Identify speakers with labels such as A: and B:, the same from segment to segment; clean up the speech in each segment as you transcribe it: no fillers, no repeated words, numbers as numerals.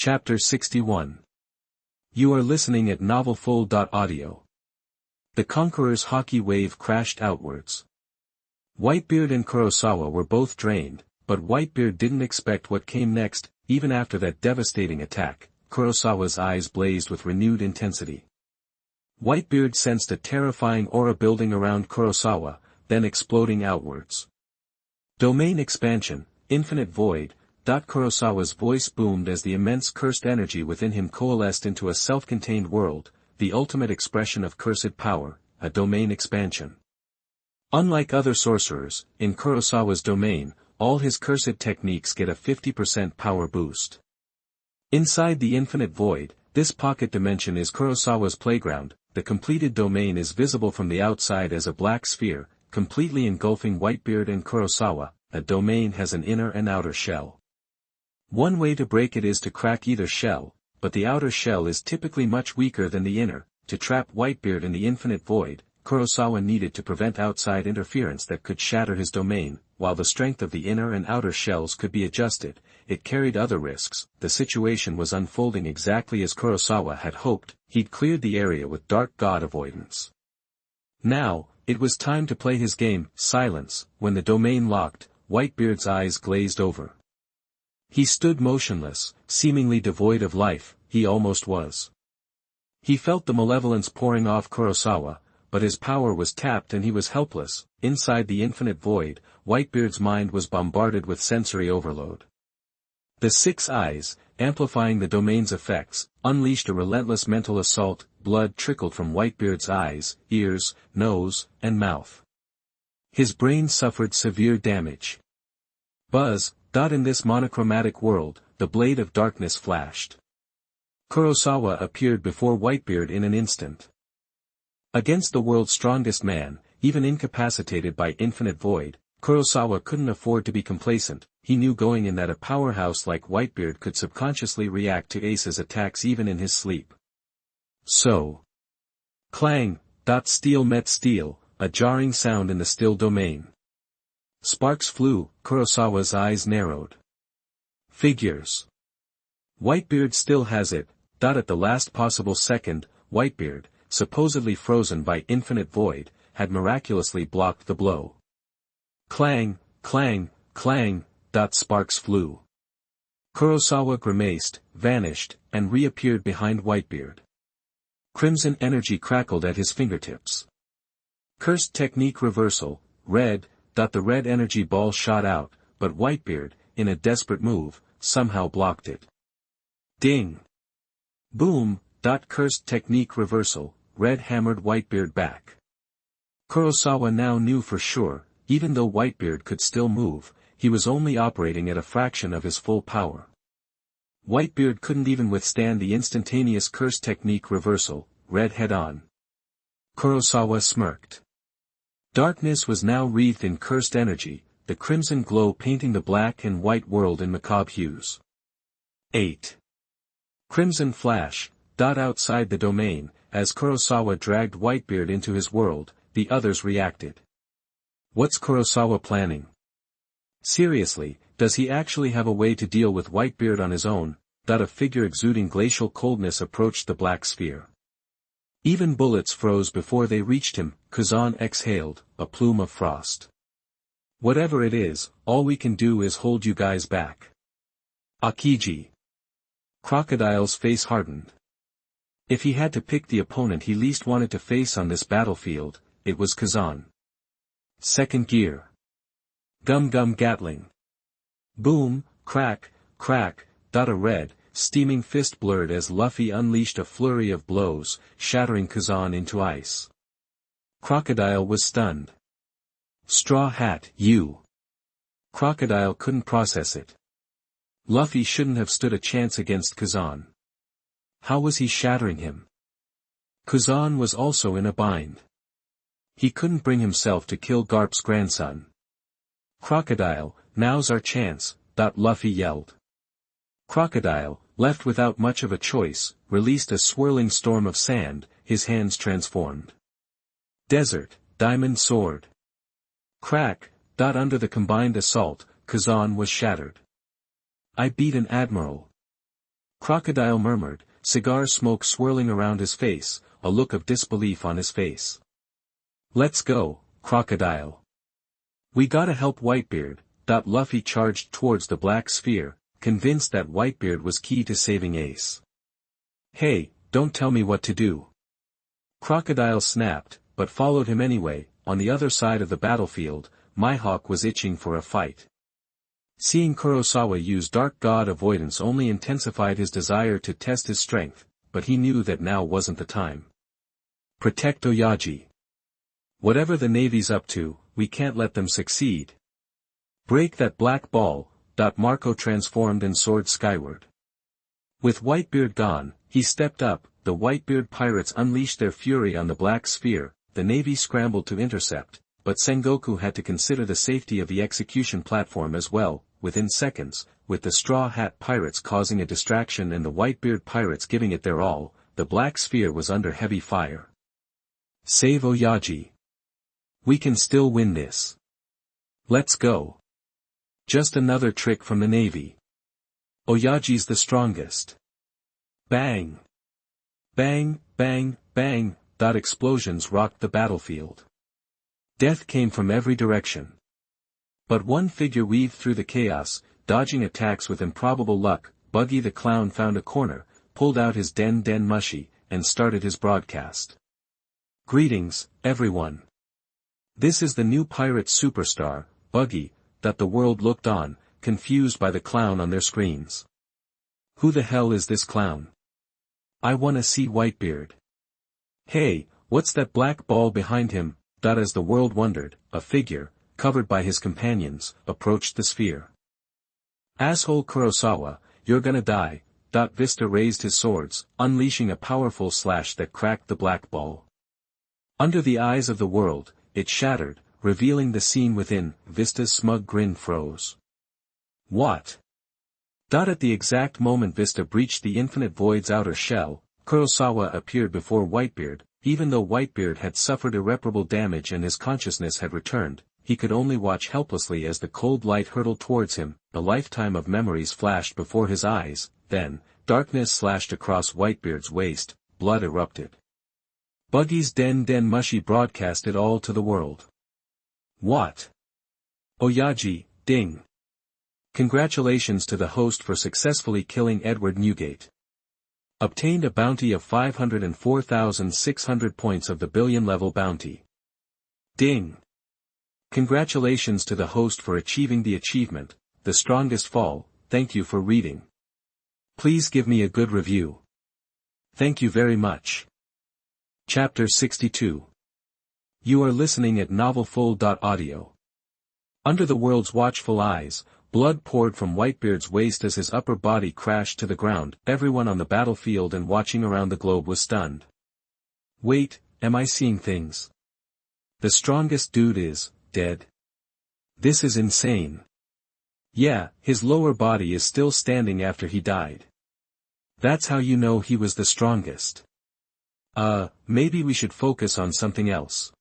A: Chapter 61. You are listening at novelfold.audio. The Conqueror's hockey wave crashed outwards. Whitebeard and Kurosawa were both drained, but Whitebeard didn't expect what came next. Even after that devastating attack, Kurosawa's eyes blazed with renewed intensity. Whitebeard sensed a terrifying aura building around Kurosawa, then exploding outwards. Domain expansion, infinite void. Kurosawa's voice boomed as the immense cursed energy within him coalesced into a self-contained world, the ultimate expression of cursed power, a domain expansion. Unlike other sorcerers, in Kurosawa's domain, all his cursed techniques get a 50% power boost. Inside the infinite void, this pocket dimension is Kurosawa's playground. The completed domain is visible from the outside as a black sphere, completely engulfing Whitebeard and Kurosawa. A domain has an inner and outer shell. One way to break it is to crack either shell, but the outer shell is typically much weaker than the inner. To trap Whitebeard in the infinite void, Kurosawa needed to prevent outside interference that could shatter his domain. While the strength of the inner and outer shells could be adjusted, it carried other risks. The situation was unfolding exactly as Kurosawa had hoped. He'd cleared the area with dark god avoidance. Now, it was time to play his game. Silence. When the domain locked, Whitebeard's eyes glazed over. He stood motionless, seemingly devoid of life. He almost was. He felt the malevolence pouring off Kurosawa, but his power was tapped and he was helpless. Inside the infinite void, Whitebeard's mind was bombarded with sensory overload. The six eyes, amplifying the domain's effects, unleashed a relentless mental assault. Blood trickled from Whitebeard's eyes, ears, nose, and mouth. His brain suffered severe damage. Buzz. In this monochromatic world, the blade of darkness flashed. Kurosawa appeared before Whitebeard in an instant. Against the world's strongest man, even incapacitated by infinite void, Kurosawa couldn't afford to be complacent. He knew going in that a powerhouse like Whitebeard could subconsciously react to Ace's attacks even in his sleep. So. Clang. Steel met steel, a jarring sound in the still domain. Sparks flew. Kurosawa's eyes narrowed. Figures. Whitebeard still has it. At the last possible second, Whitebeard, supposedly frozen by infinite void, had miraculously blocked the blow. Clang, clang, clang. Sparks flew. Kurosawa grimaced, vanished, and reappeared behind Whitebeard. Crimson energy crackled at his fingertips. Cursed technique reversal, red. The red energy ball shot out, but Whitebeard, in a desperate move, somehow blocked it. Ding! Boom! Cursed technique reversal, red hammered Whitebeard back. Kurosawa now knew for sure, even though Whitebeard could still move, he was only operating at a fraction of his full power. Whitebeard couldn't even withstand the instantaneous cursed technique reversal, red head-on. Kurosawa smirked. Darkness was now wreathed in cursed energy, the crimson glow painting the black and white world in macabre hues. 8. Crimson flash. Outside the domain, as Kurosawa dragged Whitebeard into his world, the others reacted. What's Kurosawa planning? Seriously, does he actually have a way to deal with Whitebeard on his own? A figure exuding glacial coldness approached the black sphere. Even bullets froze before they reached him. Gion exhaled, a plume of frost. Whatever it is, all we can do is hold you guys back. Akiji. Crocodile's face hardened. If he had to pick the opponent he least wanted to face on this battlefield, it was Gion. Second gear. Gum Gatling. Boom, crack, crack. A red, steaming fist blurred as Luffy unleashed a flurry of blows, shattering Gion into ice. Crocodile was stunned. Straw Hat, you. Crocodile couldn't process it. Luffy shouldn't have stood a chance against Gion. How was he shattering him? Gion was also in a bind. He couldn't bring himself to kill Garp's grandson. Crocodile, now's our chance, Luffy yelled. Crocodile, left without much of a choice, released a swirling storm of sand, his hands transformed. Desert, diamond sword. Crack. Under the combined assault, Gion was shattered. I beat an admiral. Crocodile murmured, cigar smoke swirling around his face, a look of disbelief on his face. Let's go, Crocodile. We gotta help Whitebeard. Luffy charged towards the black sphere, convinced that Whitebeard was key to saving Ace. Hey, don't tell me what to do. Crocodile snapped, but followed him anyway. On the other side of the battlefield, Mihawk was itching for a fight. Seeing Kurosawa use Dark God avoidance only intensified his desire to test his strength, but he knew that now wasn't the time. Protect Oyaji. Whatever the Navy's up to, we can't let them succeed. Break that black ball. Marco transformed and soared skyward. With Whitebeard gone, he stepped up. The Whitebeard Pirates unleashed their fury on the black sphere. The Navy scrambled to intercept, but Sengoku had to consider the safety of the execution platform as well. Within seconds, with the Straw Hat Pirates causing a distraction and the Whitebeard Pirates giving it their all, the black sphere was under heavy fire. Save Oyaji. We can still win this. Let's go. Just another trick from the Navy. Oyaji's the strongest. Bang! Bang, bang, bang! Explosions rocked the battlefield. Death came from every direction. But one figure weaved through the chaos, dodging attacks with improbable luck. Buggy the Clown found a corner, pulled out his den mushi, and started his broadcast. Greetings, everyone. This is the new pirate superstar, Buggy. The world looked on, confused by the clown on their screens. Who the hell is this clown? I wanna see Whitebeard. Hey, what's that black ball behind him? As the world wondered, a figure, covered by his companions, approached the sphere. Asshole Kurosawa, you're gonna die. Vista raised his swords, unleashing a powerful slash that cracked the black ball. Under the eyes of the world, it shattered, revealing the scene within. Vista's smug grin froze. What? At the exact moment Vista breached the infinite void's outer shell, Kurosawa appeared before Whitebeard. Even though Whitebeard had suffered irreparable damage and his consciousness had returned, he could only watch helplessly as the cold light hurtled towards him. A lifetime of memories flashed before his eyes. Then, darkness slashed across Whitebeard's waist, blood erupted. Buggy's den mushi broadcast it all to the world. What? Oyaji, ding. Congratulations to the host for successfully killing Edward Newgate. Obtained a bounty of 504,600 points of the billion-level bounty. Ding. Congratulations to the host for achieving the achievement, The Strongest Fall. Thank you for reading. Please give me a good review. Thank you very much. Chapter 62. You are listening at novelfull.audio. Under the world's watchful eyes, blood poured from Whitebeard's waist as his upper body crashed to the ground. Everyone on the battlefield and watching around the globe was stunned. Wait, am I seeing things? The strongest dude is dead. This is insane. Yeah, his lower body is still standing after he died. That's how you know he was the strongest. Maybe we should focus on something else.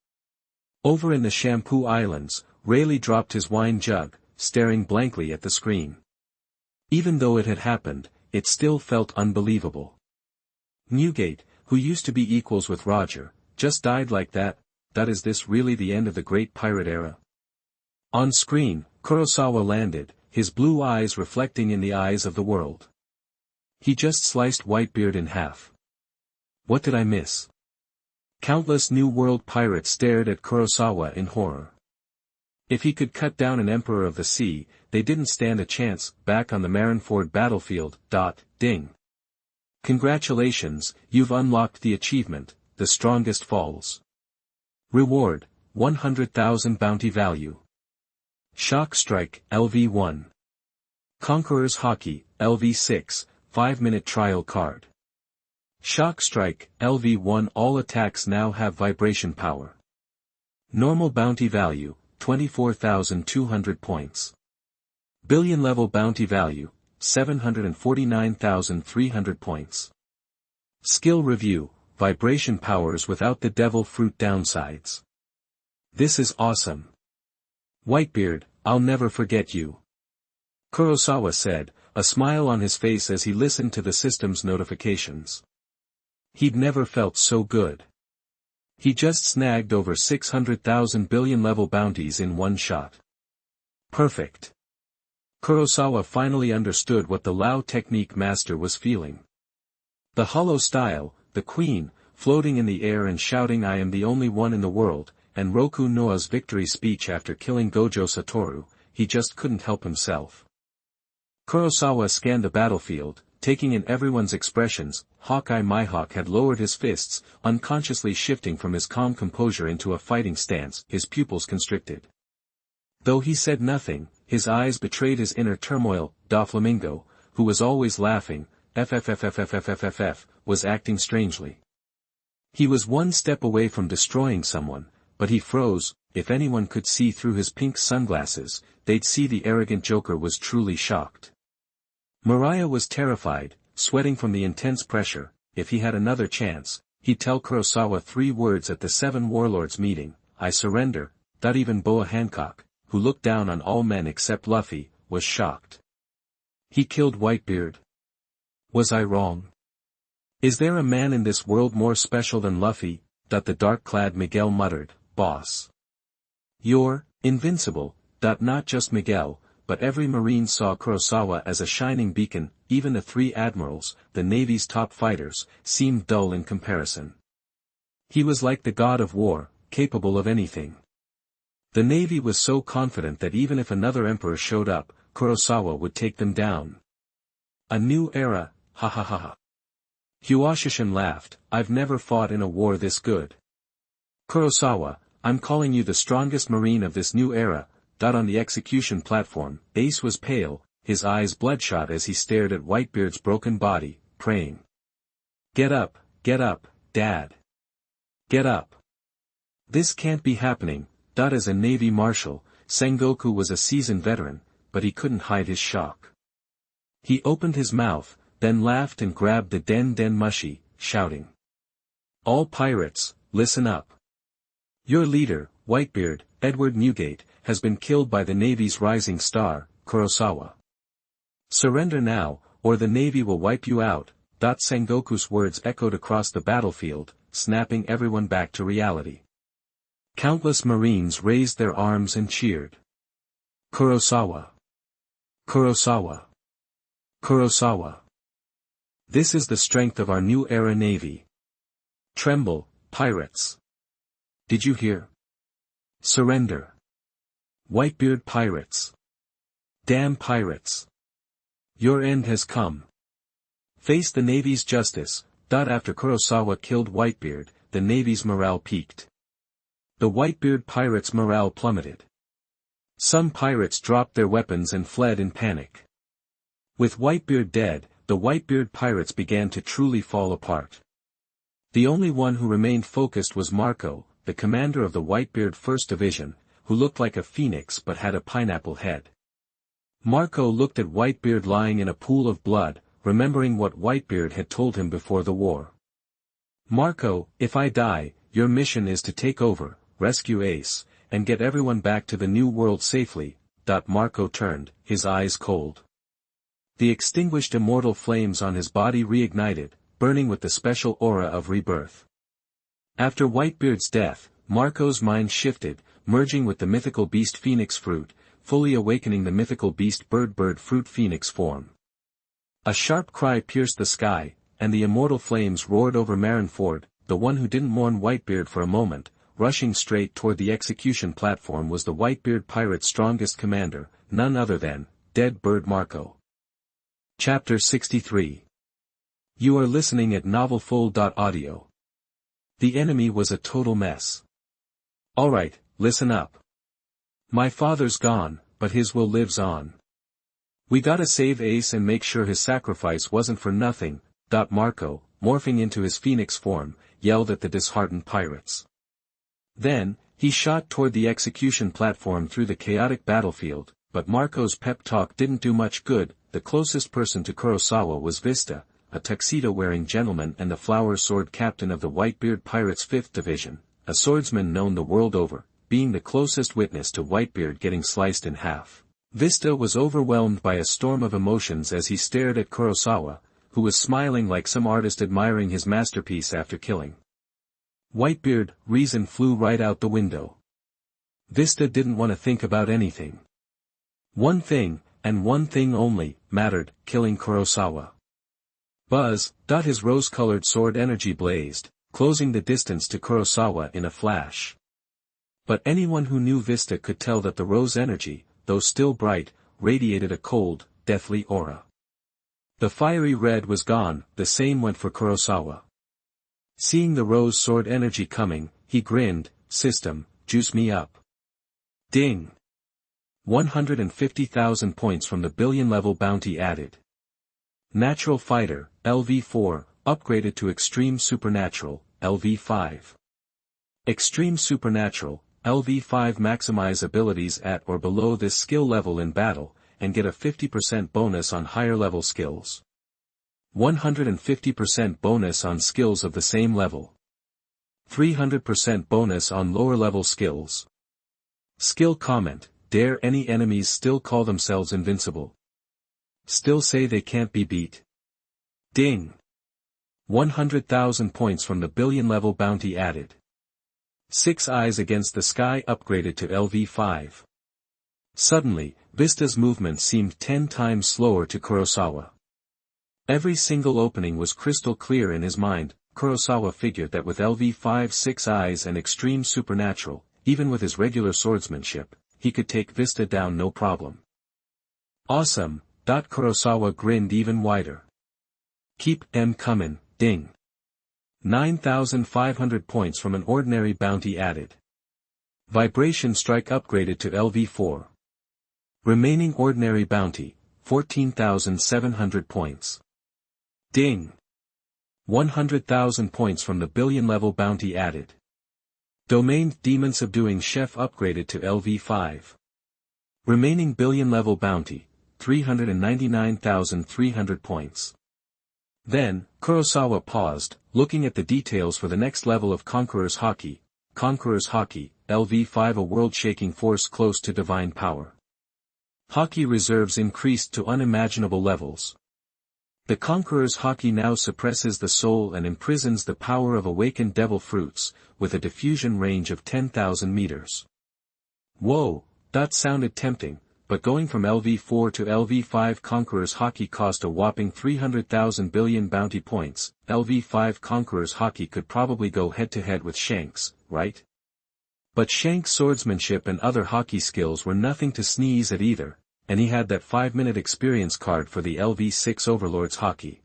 A: Over in the Shampoo Islands, Rayleigh dropped his wine jug, staring blankly at the screen. Even though it had happened, it still felt unbelievable. Newgate, who used to be equals with Roger, just died like that. Is this really the end of the great pirate era? On screen, Kurosawa landed, his blue eyes reflecting in the eyes of the world. He just sliced Whitebeard in half. What did I miss? Countless New World pirates stared at Kurosawa in horror. If he could cut down an Emperor of the Sea, they didn't stand a chance. Back on the Marineford battlefield. Ding. Congratulations, you've unlocked the achievement, The Strongest Falls. Reward, 100,000 bounty value. Shock Strike, LV1. Conqueror's Hockey, LV6, 5-minute trial card. Shock Strike, LV1. All attacks now have vibration power. Normal bounty value, 24,200 points. Billion level bounty value, 749,300 points. Skill review, vibration powers without the devil fruit downsides. This is awesome. Whitebeard, I'll never forget you. Kurosawa said, a smile on his face as he listened to the system's notifications. He'd never felt so good. He just snagged over 600,000 billion level bounties in one shot. Perfect. Kurosawa finally understood what the Lao technique master was feeling. The hollow style, the queen, floating in the air and shouting "I am the only one in the world," and Roku Noa's victory speech after killing Gojo Satoru, he just couldn't help himself. Kurosawa scanned the battlefield, taking in everyone's expressions. Hawkeye Mihawk had lowered his fists, unconsciously shifting from his calm composure into a fighting stance, his pupils constricted. Though he said nothing, his eyes betrayed his inner turmoil. Doflamingo, who was always laughing, was acting strangely. He was one step away from destroying someone, but he froze. If anyone could see through his pink sunglasses, they'd see the arrogant Joker was truly shocked. Mariah was terrified, sweating from the intense pressure. If he had another chance, he'd tell Kurosawa 3 words at the 7 warlords meeting: "I surrender." Even Boa Hancock, who looked down on all men except Luffy, was shocked. He killed Whitebeard. Was I wrong? Is there a man in this world more special than Luffy? The dark-clad Miguel muttered, "Boss. You're invincible." Not just Miguel, but every marine saw Kurosawa as a shining beacon. Even the 3 admirals, the Navy's top fighters, seemed dull in comparison. He was like the god of war, capable of anything. The Navy was so confident that even if another emperor showed up, Kurosawa would take them down. A new era, ha ha ha ha. Huashishin laughed. "I've never fought in a war this good. Kurosawa, I'm calling you the strongest marine of this new era." On the execution platform, Ace was pale, his eyes bloodshot as he stared at Whitebeard's broken body, praying. Get up, Dad. Get up. This can't be happening." As a Navy Marshal, Sengoku was a seasoned veteran, but he couldn't hide his shock. He opened his mouth, then laughed and grabbed the Den Mushi, shouting. "All pirates, listen up. Your leader, Whitebeard, Edward Newgate, has been killed by the Navy's rising star, Kurosawa. Surrender now, or the Navy will wipe you out." Sengoku's words echoed across the battlefield, snapping everyone back to reality. Countless Marines raised their arms and cheered. "Kurosawa! Kurosawa! Kurosawa! This is the strength of our new era Navy. Tremble, pirates! Did you hear? Surrender! Whitebeard pirates! Damn pirates! Your end has come. Face the Navy's justice." After Kurosawa killed Whitebeard, the Navy's morale peaked. The Whitebeard pirates' morale plummeted. Some pirates dropped their weapons and fled in panic. With Whitebeard dead, the Whitebeard pirates began to truly fall apart. The only one who remained focused was Marco, the commander of the Whitebeard 1st Division, who looked like a phoenix but had a pineapple head. Marco looked at Whitebeard lying in a pool of blood, remembering what Whitebeard had told him before the war. "Marco, if I die, your mission is to take over, rescue Ace, and get everyone back to the new world safely." Marco turned, his eyes cold. The extinguished immortal flames on his body reignited, burning with the special aura of rebirth. After Whitebeard's death, Marco's mind shifted, merging with the mythical beast Phoenix Fruit, fully awakening the mythical beast Bird Fruit Phoenix form. A sharp cry pierced the sky, and the immortal flames roared over Marineford. The one who didn't mourn Whitebeard for a moment, rushing straight toward the execution platform, was the Whitebeard Pirates' strongest commander, none other than Dead Bird Marco. Chapter 63. You are listening at novelfull.audio. The enemy was a total mess. Alright, listen up. My father's gone, but his will lives on. We gotta save Ace and make sure his sacrifice wasn't for nothing. Marco, morphing into his phoenix form, yelled at the disheartened pirates. Then, he shot toward the execution platform through the chaotic battlefield, but Marco's pep talk didn't do much good. The closest person to Kurosawa was Vista, a tuxedo-wearing gentleman and the flower sword captain of the Whitebeard Pirates' 5th Division, a swordsman known the world over, being the closest witness to Whitebeard getting sliced in half. Vista was overwhelmed by a storm of emotions as he stared at Kurosawa, who was smiling like some artist admiring his masterpiece after killing. Whitebeard, reason flew right out the window. Vista didn't want to think about anything. One thing, and one thing only, mattered, killing Kurosawa. Buzz, his rose-colored sword energy blazed, closing the distance to Kurosawa in a flash. But anyone who knew Vista could tell that the rose energy, though still bright, radiated a cold, deathly aura. The fiery red was gone, the same went for Kurosawa. Seeing the rose sword energy coming, he grinned, "System, juice me up." Ding! 150,000 points from the billion-level bounty added. Natural Fighter, LV4, upgraded to Extreme Supernatural, LV5. Extreme Supernatural, LV5 maximize abilities at or below this skill level in battle, and get a 50% bonus on higher level skills. 150% bonus on skills of the same level. 300% bonus on lower level skills. Skill comment, dare any enemies still call themselves invincible? Still say they can't be beat? Ding! 100,000 points from the billion level bounty added. Six Eyes Against the Sky upgraded to LV5. Suddenly, Vista's movement seemed 10 times slower to Kurosawa. Every single opening was crystal clear in his mind. Kurosawa figured that with LV5 Six Eyes and Extreme Supernatural, even with his regular swordsmanship, he could take Vista down no problem. Awesome, Kurosawa grinned even wider. Keep them comin', ding. 9,500 points from an ordinary bounty added. Vibration Strike upgraded to LV4. Remaining ordinary bounty, 14,700 points. Ding! 100,000 points from the billion-level bounty added. Domain Demon Subduing Chef upgraded to LV5. Remaining billion-level bounty, 399,300 points. Then, Kurosawa paused, looking at the details for the next level of Conqueror's Haki. Conqueror's Haki, LV5 a world-shaking force close to divine power. Haki reserves increased to unimaginable levels. The Conqueror's Haki now suppresses the soul and imprisons the power of awakened devil fruits, with a diffusion range of 10,000 meters. Whoa, that sounded tempting, but going from LV4 to LV5 Conqueror's Haki cost a whopping 300,000 billion bounty points. LV5 Conqueror's Haki could probably go head-to-head with Shank's, right? But Shank's swordsmanship and other Haki skills were nothing to sneeze at either, and he had that 5-minute experience card for the LV6 Overlord's Haki.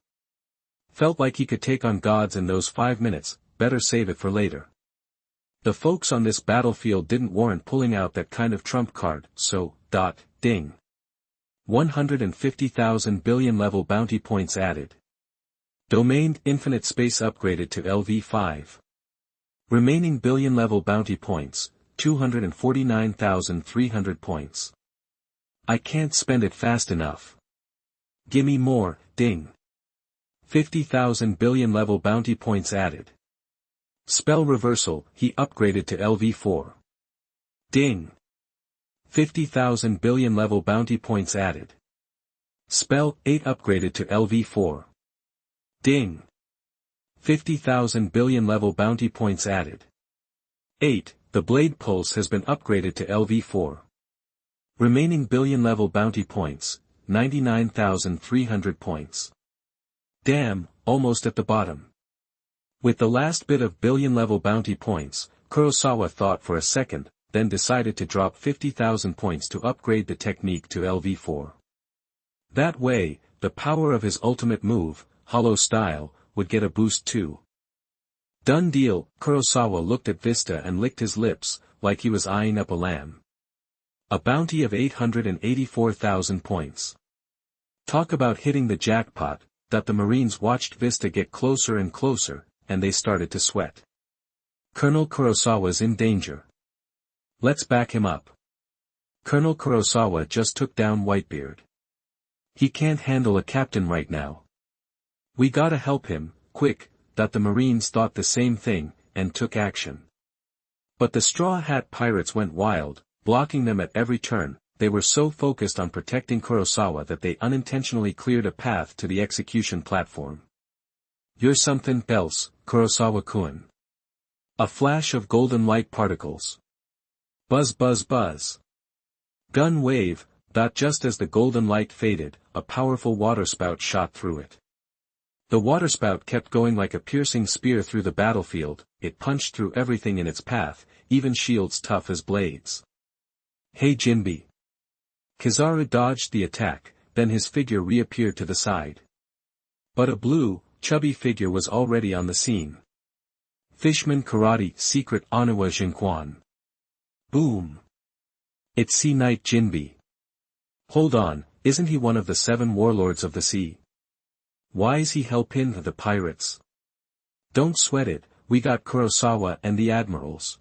A: Felt like he could take on gods in those 5 minutes, better save it for later. The folks on this battlefield didn't warrant pulling out that kind of trump card, so, ding. 150,000 billion level bounty points added. Domain Infinite Space upgraded to LV5. Remaining billion level bounty points, 249,300 points. I can't spend it fast enough. Gimme more, ding. 50,000 billion level bounty points added. Spell Reversal, he upgraded to LV4. Ding. 50,000 billion level bounty points added. Spell 8 upgraded to LV4. Ding. 50,000 billion level bounty points added. 8. The Blade Pulse has been upgraded to LV4. Remaining billion level bounty points, 99,300 points. Damn, almost at the bottom. With the last bit of billion level bounty points, Kurosawa thought for a second, then decided to drop 50,000 points to upgrade the technique to LV4. That way, the power of his ultimate move, Hollow Style, would get a boost too. Done deal. Kurosawa looked at Vista and licked his lips, like he was eyeing up a lamb. A bounty of 884,000 points. Talk about hitting the jackpot. The Marines watched Vista get closer and closer, and they started to sweat. Colonel Kurosawa's in danger. Let's back him up. Colonel Kurosawa just took down Whitebeard. He can't handle a captain right now. We gotta help him, quick. The Marines thought the same thing, and took action. But the Straw Hat Pirates went wild, blocking them at every turn. they were so focused on protecting Kurosawa that they unintentionally cleared a path to the execution platform. "You're something else, Kurosawa-kun." A flash of golden light particles. Buzz buzz buzz. Gun wave, just as the golden light faded, a powerful waterspout shot through it. The waterspout kept going like a piercing spear through the battlefield, it punched through everything in its path, even shields tough as blades. "Hey Jinbe." Kizaru dodged the attack, then his figure reappeared to the side. But a blue, chubby figure was already on the scene. "Fishman Karate Secret Anawa Jinquan." Boom. "It's Sea Knight Jinbe." "Hold on, isn't he one of the 7 warlords of the sea? Why's he helping the pirates?" "Don't sweat it, we got Kurosawa and the admirals.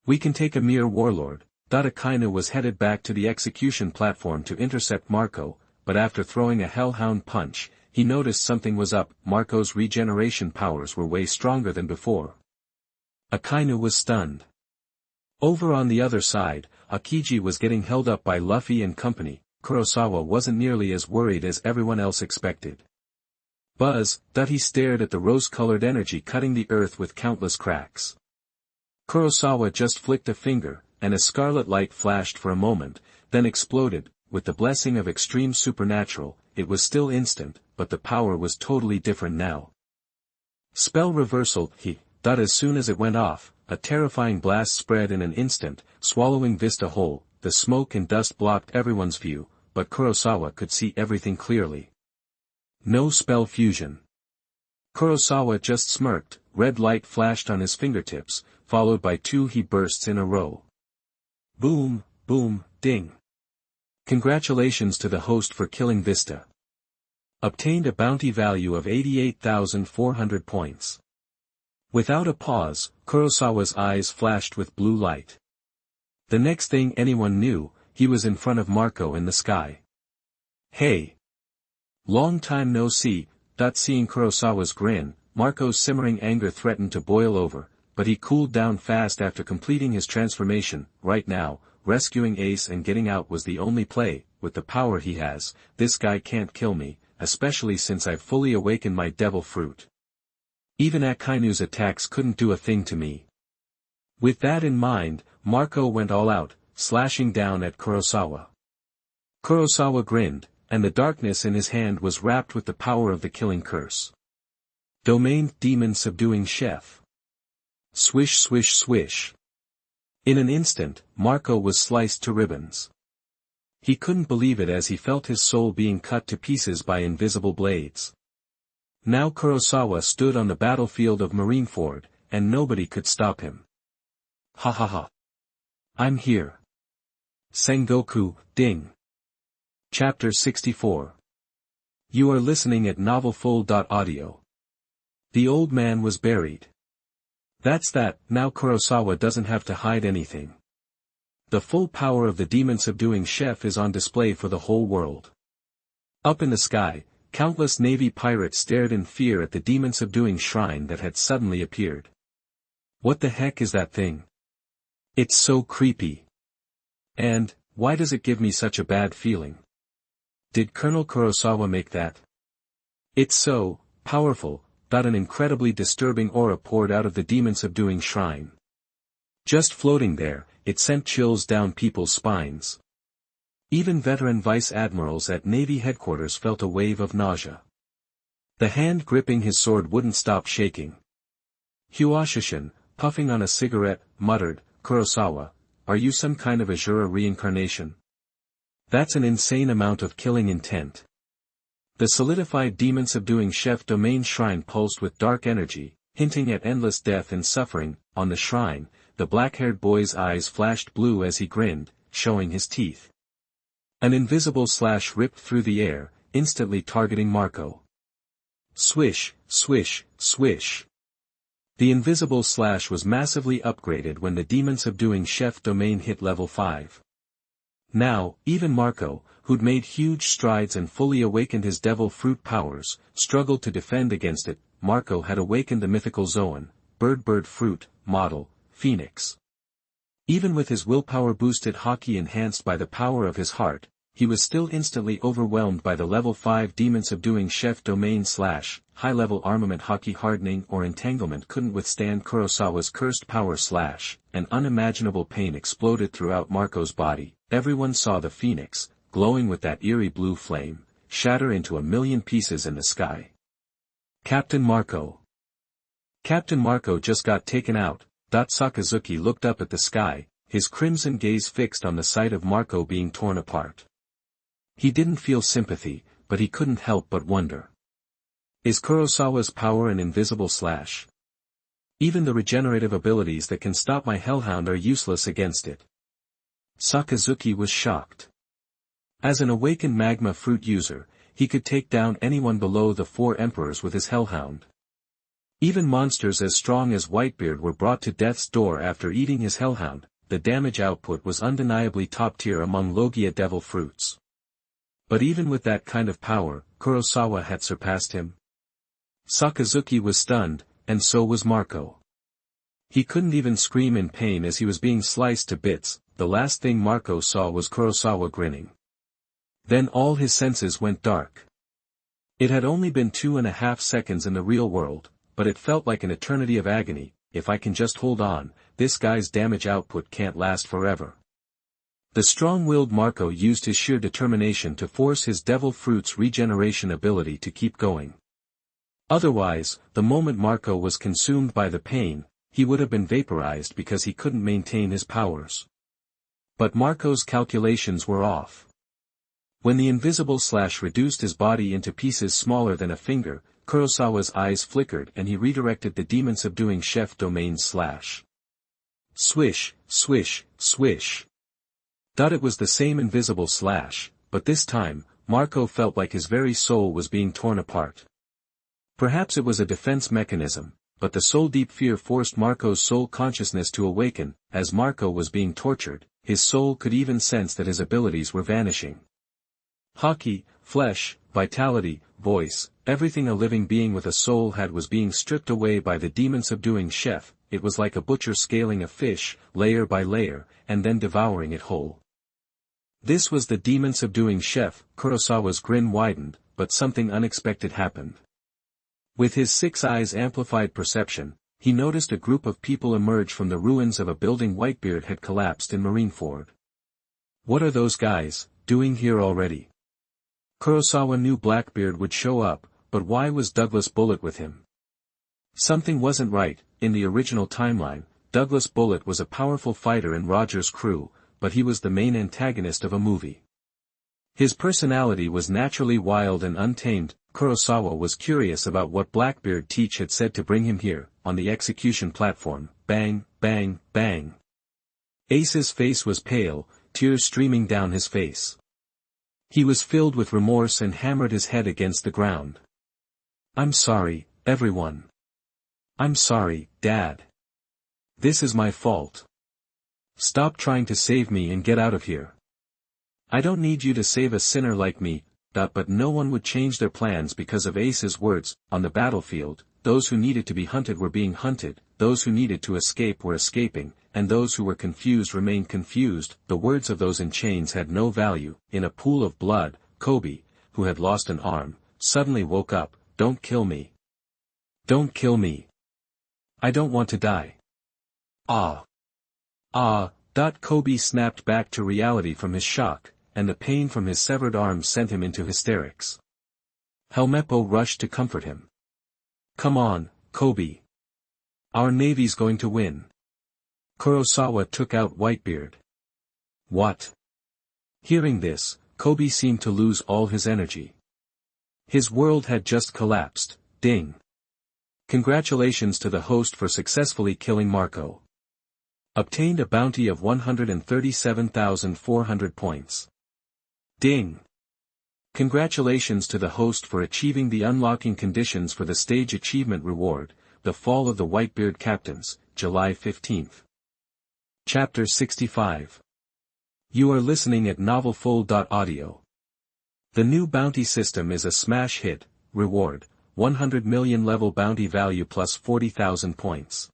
A: We can take a mere warlord." Akainu was headed back to the execution platform to intercept Marco, but after throwing a hellhound punch, he noticed something was up. Marco's regeneration powers were way stronger than before. Akainu was stunned. Over on the other side, Akiji was getting held up by Luffy and company. Kurosawa wasn't nearly as worried as everyone else expected. Buzz, he stared at the rose-colored energy cutting the earth with countless cracks. Kurosawa just flicked a finger, and a scarlet light flashed for a moment, then exploded. With the blessing of extreme supernatural, it was still instant, but the power was totally different now. Spell reversal, as soon as it went off, a terrifying blast spread in an instant, swallowing Vista whole. The smoke and dust blocked everyone's view, but Kurosawa could see everything clearly. No spell fusion. Kurosawa just smirked, red light flashed on his fingertips, followed by 2 bursts in a row. Boom, boom, ding. Congratulations to the host for killing Vista. Obtained a bounty value of 88,400 points. Without a pause, Kurosawa's eyes flashed with blue light. The next thing anyone knew, he was in front of Marco in the sky. "Hey! Long time no see." Seeing Kurosawa's grin, Marco's simmering anger threatened to boil over, but he cooled down fast after completing his transformation. Right now, rescuing Ace and getting out was the only play. With the power he has, this guy can't kill me, especially since I've fully awakened my devil fruit. Even Akainu's attacks couldn't do a thing to me. With that in mind, Marco went all out, slashing down at Kurosawa. Kurosawa grinned, and the darkness in his hand was wrapped with the power of the killing curse. Domain Demon Subduing Chef. Swish swish swish. In an instant, Marco was sliced to ribbons. He couldn't believe it as he felt his soul being cut to pieces by invisible blades. Now Kurosawa stood on the battlefield of Marineford, and nobody could stop him. Ha ha ha. I'm here. Sengoku, ding. Chapter 64. You are listening at novelfull.audio. The old man was buried. That's that, now Kurosawa doesn't have to hide anything. The full power of the demon-subduing chef is on display for the whole world. Up in the sky, countless Navy pirates stared in fear at the demon-subduing shrine that had suddenly appeared. What the heck is that thing? It's so creepy. And, why does it give me such a bad feeling? Did Colonel Kurosawa make that? It's so powerful, that an incredibly disturbing aura poured out of the demon-subduing shrine. Just floating there, it sent chills down people's spines. Even veteran vice admirals at Navy headquarters felt a wave of nausea. The hand gripping his sword wouldn't stop shaking. Huashishin, puffing on a cigarette, muttered, "Kurosawa, are you some kind of Azura reincarnation? That's an insane amount of killing intent." The solidified demon-subduing chef domain shrine pulsed with dark energy, hinting at endless death and suffering. On the shrine, the black-haired boy's eyes flashed blue as he grinned, showing his teeth. An invisible slash ripped through the air, instantly targeting Marco. Swish, swish, swish. The invisible slash was massively upgraded when the demon-subduing chef domain hit level 5. Now, even Marco, who'd made huge strides and fully awakened his devil fruit powers, struggled to defend against it. Marco had awakened the mythical Zoan, bird fruit, model, Phoenix. Even with his willpower boosted Hawkeye enhanced by the power of his heart, he was still instantly overwhelmed by the level 5 demon subduing chef domain / high-level armament. Hawkeye hardening or entanglement couldn't withstand Kurosawa's cursed power / an unimaginable pain exploded throughout Marco's body. Everyone saw the phoenix, glowing with that eerie blue flame, shatter into a million pieces in the sky. Captain Marco. Captain Marco just got taken out. Sakazuki looked up at the sky, his crimson gaze fixed on the sight of Marco being torn apart. He didn't feel sympathy, but he couldn't help but wonder. Is Kurosawa's power an invisible / Even the regenerative abilities that can stop my hellhound are useless against it. Sakazuki was shocked. As an awakened magma fruit user, he could take down anyone below the 4 emperors with his hellhound. Even monsters as strong as Whitebeard were brought to death's door after eating his hellhound. The damage output was undeniably top tier among Logia devil fruits. But even with that kind of power, Kurosawa had surpassed him. Sakazuki was stunned, and so was Marco. He couldn't even scream in pain as he was being sliced to bits. The last thing Marco saw was Kurosawa grinning. Then all his senses went dark. It had only been 2.5 seconds in the real world, but it felt like an eternity of agony. If I can just hold on, this guy's damage output can't last forever. The strong-willed Marco used his sheer determination to force his devil fruit's regeneration ability to keep going. Otherwise, the moment Marco was consumed by the pain, he would have been vaporized because he couldn't maintain his powers. But Marco's calculations were off. When the invisible / reduced his body into pieces smaller than a finger, Kurosawa's eyes flickered and he redirected the demon subduing chef domain / swish, swish, swish. It was the same invisible /, but this time, Marco felt like his very soul was being torn apart. Perhaps it was a defense mechanism, but the soul-deep fear forced Marco's soul consciousness to awaken. As Marco was being tortured, his soul could even sense that his abilities were vanishing. Haki, flesh, vitality, voice, everything a living being with a soul had was being stripped away by the demon-subduing chef. It was like a butcher scaling a fish, layer by layer, and then devouring it whole. This was the demon-subduing chef. Kurosawa's grin widened, but something unexpected happened. With his 6 eyes amplified perception, he noticed a group of people emerge from the ruins of a building Whitebeard had collapsed in Marineford. What are those guys doing here already? Kurosawa knew Blackbeard would show up, but why was Douglas Bullet with him? Something wasn't right. In the original timeline, Douglas Bullet was a powerful fighter in Roger's crew, but he was the main antagonist of a movie. His personality was naturally wild and untamed. Kurosawa was curious about what Blackbeard Teach had said to bring him here. On the execution platform, bang, bang, bang. Ace's face was pale, tears streaming down his face. He was filled with remorse and hammered his head against the ground. I'm sorry, everyone. I'm sorry, Dad. This is my fault. Stop trying to save me and get out of here. I don't need you to save a sinner like me. But no one would change their plans because of Ace's words. On the battlefield, those who needed to be hunted were being hunted, those who needed to escape were escaping, and those who were confused remained confused. The words of those in chains had no value. In a pool of blood, Kobe, who had lost an arm, suddenly woke up. Don't kill me. Don't kill me. I don't want to die. Ah. Ah. Kobe snapped back to reality from his shock, and the pain from his severed arm sent him into hysterics. Helmeppo rushed to comfort him. Come on, Kobe. Our navy's going to win. Kurosawa took out Whitebeard. What? Hearing this, Kobe seemed to lose all his energy. His world had just collapsed. Ding. Congratulations to the host for successfully killing Marco. Obtained a bounty of 137,400 points. Ding. Congratulations to the host for achieving the unlocking conditions for the stage achievement reward, The Fall of the Whitebeard Captains, July 15th. Chapter 65. You are listening at novelfull.audio. The new bounty system is a smash hit. Reward, 100 million level bounty value plus 40,000 points.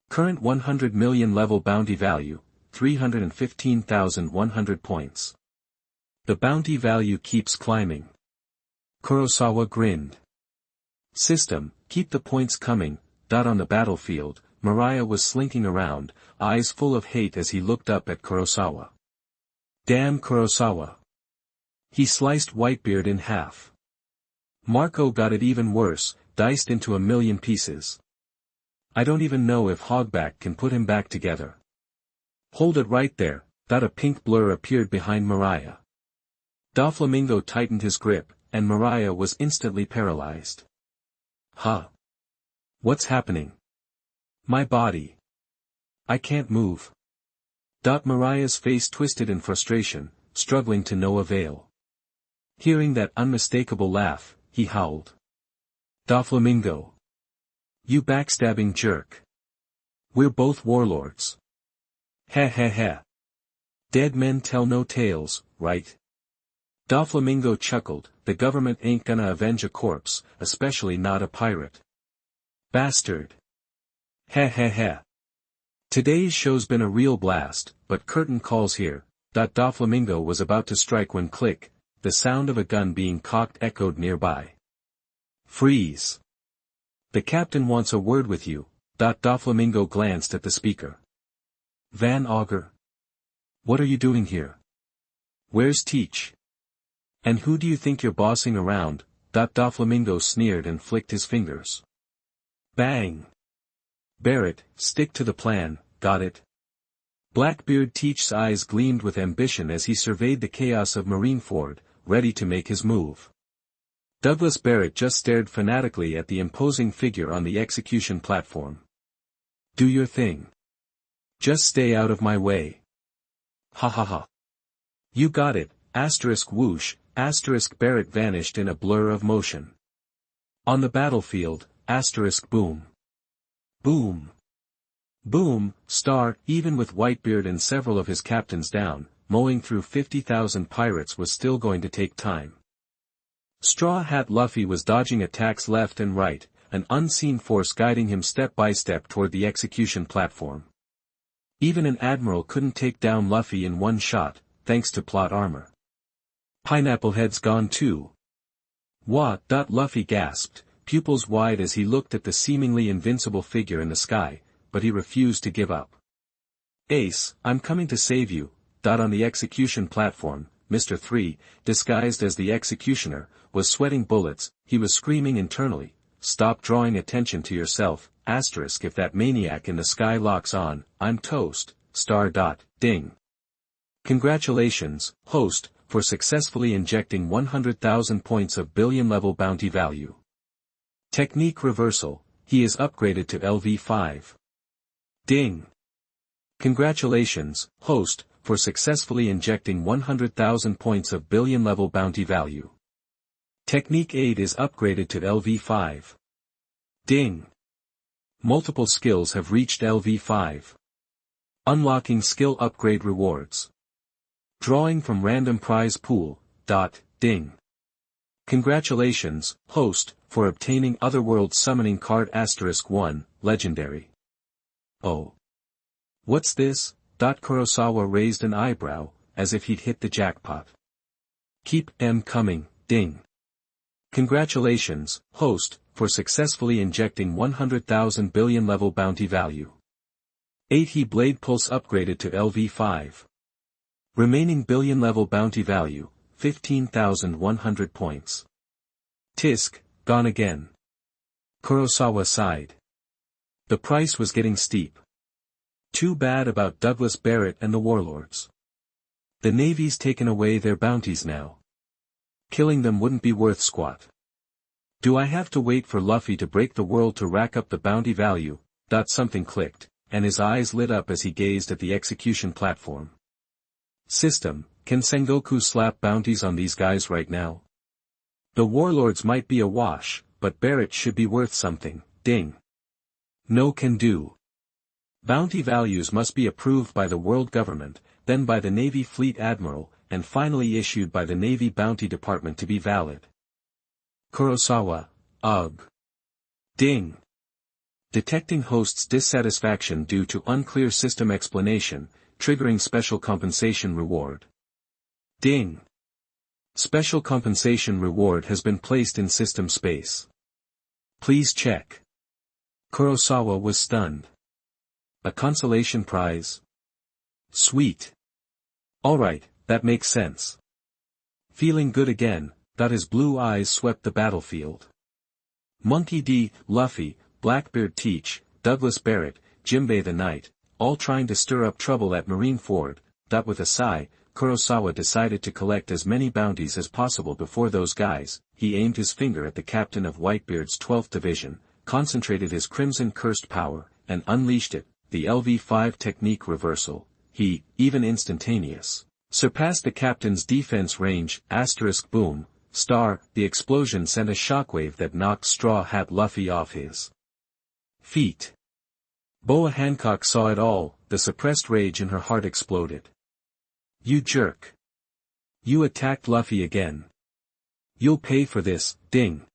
A: Current 100 million level bounty value, 315,100 points. The bounty value keeps climbing. Kurosawa grinned. System, keep the points coming. On the battlefield, Mariah was slinking around, eyes full of hate as he looked up at Kurosawa. Damn Kurosawa. He sliced Whitebeard in half. Marco got it even worse, diced into 1,000,000 pieces. I don't even know if Hogback can put him back together. Hold it right there. A pink blur appeared behind Mariah. Doflamingo tightened his grip, and Mariah was instantly paralyzed. Huh? What's happening? My body. I can't move. Mariah's face twisted in frustration, struggling to no avail. Hearing that unmistakable laugh, he howled. Doflamingo. You backstabbing jerk. We're both warlords. Ha ha ha. Dead men tell no tales, right? Doflamingo chuckled, the government ain't gonna avenge a corpse, especially not a pirate. Bastard. Ha ha ha. Today's show's been a real blast, but curtain calls here. Doflamingo was about to strike when click, the sound of a gun being cocked echoed nearby. Freeze. The captain wants a word with you. Doflamingo glanced at the speaker. Van Augur. What are you doing here? Where's Teach? And who do you think you're bossing around? Doflamingo sneered and flicked his fingers. Bang. Barrett, stick to the plan, got it? Blackbeard Teach's eyes gleamed with ambition as he surveyed the chaos of Marineford, ready to make his move. Douglas Barrett just stared fanatically at the imposing figure on the execution platform. Do your thing. Just stay out of my way. Ha ha ha. You got it, asterisk whoosh, asterisk Barrett vanished in a blur of motion. On the battlefield, asterisk boom. Boom. Boom, even with Whitebeard and several of his captains down, mowing through 50,000 pirates was still going to take time. Straw Hat Luffy was dodging attacks left and right, an unseen force guiding him step by step toward the execution platform. Even an admiral couldn't take down Luffy in one shot, thanks to plot armor. Pineapple Head's gone too. Wah! Luffy gasped, pupils wide as he looked at the seemingly invincible figure in the sky, but he refused to give up. Ace, I'm coming to save you. On the execution platform, Mr. 3, disguised as the executioner, was sweating bullets. He was screaming internally, stop drawing attention to yourself, asterisk if that maniac in the sky locks on, I'm toast, ding. Congratulations, host, for successfully injecting 100,000 points of billion-level bounty value. Technique reversal, he is upgraded to LV5. Ding. Congratulations, host, for successfully injecting 100,000 points of billion-level bounty value. Technique aid is upgraded to LV5. Ding. Multiple skills have reached LV5. Unlocking skill upgrade rewards. Drawing from random prize pool. Ding. Congratulations, host, for obtaining Otherworld summoning card *1, legendary. Oh. What's this? Kurosawa raised an eyebrow, as if he'd hit the jackpot. Keep them coming, ding. Congratulations, host, for successfully injecting 100,000 billion-level bounty value. 8 Blade Pulse upgraded to LV5. Remaining billion-level bounty value, 15,100 points. Tisk, gone again. Kurosawa sighed. The price was getting steep. Too bad about Douglas Barrett and the warlords. The Navy's taken away their bounties now. Killing them wouldn't be worth squat. Do I have to wait for Luffy to break the world to rack up the bounty value? Something clicked, and his eyes lit up as he gazed at the execution platform. System, can Sengoku slap bounties on these guys right now? The warlords might be a wash, but Barrett should be worth something, ding. No can do. Bounty values must be approved by the world government, then by the Navy Fleet Admiral, and finally issued by the Navy Bounty Department to be valid. Kurosawa, ugh. Ding. Detecting host's dissatisfaction due to unclear system explanation, triggering special compensation reward. Ding! Special compensation reward has been placed in system space. Please check. Kurosawa was stunned. A consolation prize? Sweet. Alright, that makes sense. Feeling good again, his blue eyes swept the battlefield. Monkey D., Luffy, Blackbeard Teach, Douglas Barrett, Jimbei the Knight, all trying to stir up trouble at Marineford. With a sigh, Kurosawa decided to collect as many bounties as possible before those guys. He aimed his finger at the captain of Whitebeard's 12th Division, concentrated his crimson cursed power, and unleashed it, the LV5 technique reversal. He, even instantaneous, surpassed the captain's defense range, *, boom, *, the explosion sent a shockwave that knocked Straw Hat Luffy off his feet. Boa Hancock saw it all, the suppressed rage in her heart exploded. You jerk. You attacked Luffy again. You'll pay for this, ding.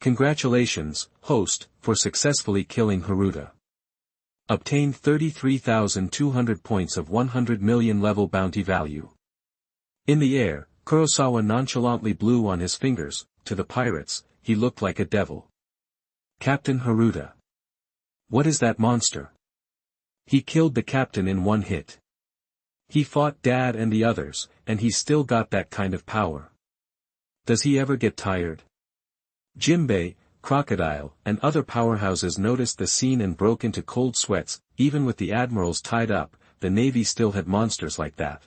A: Congratulations, host, for successfully killing Haruta. Obtained 33,200 points of 100 million level bounty value. In the air, Kurosawa nonchalantly blew on his fingers. To the pirates, he looked like a devil. Captain Haruta. What is that monster? He killed the captain in one hit. He fought Dad and the others, and he's still got that kind of power. Does he ever get tired? Jimbei, Crocodile, and other powerhouses noticed the scene and broke into cold sweats. Even with the admirals tied up, the Navy still had monsters like that.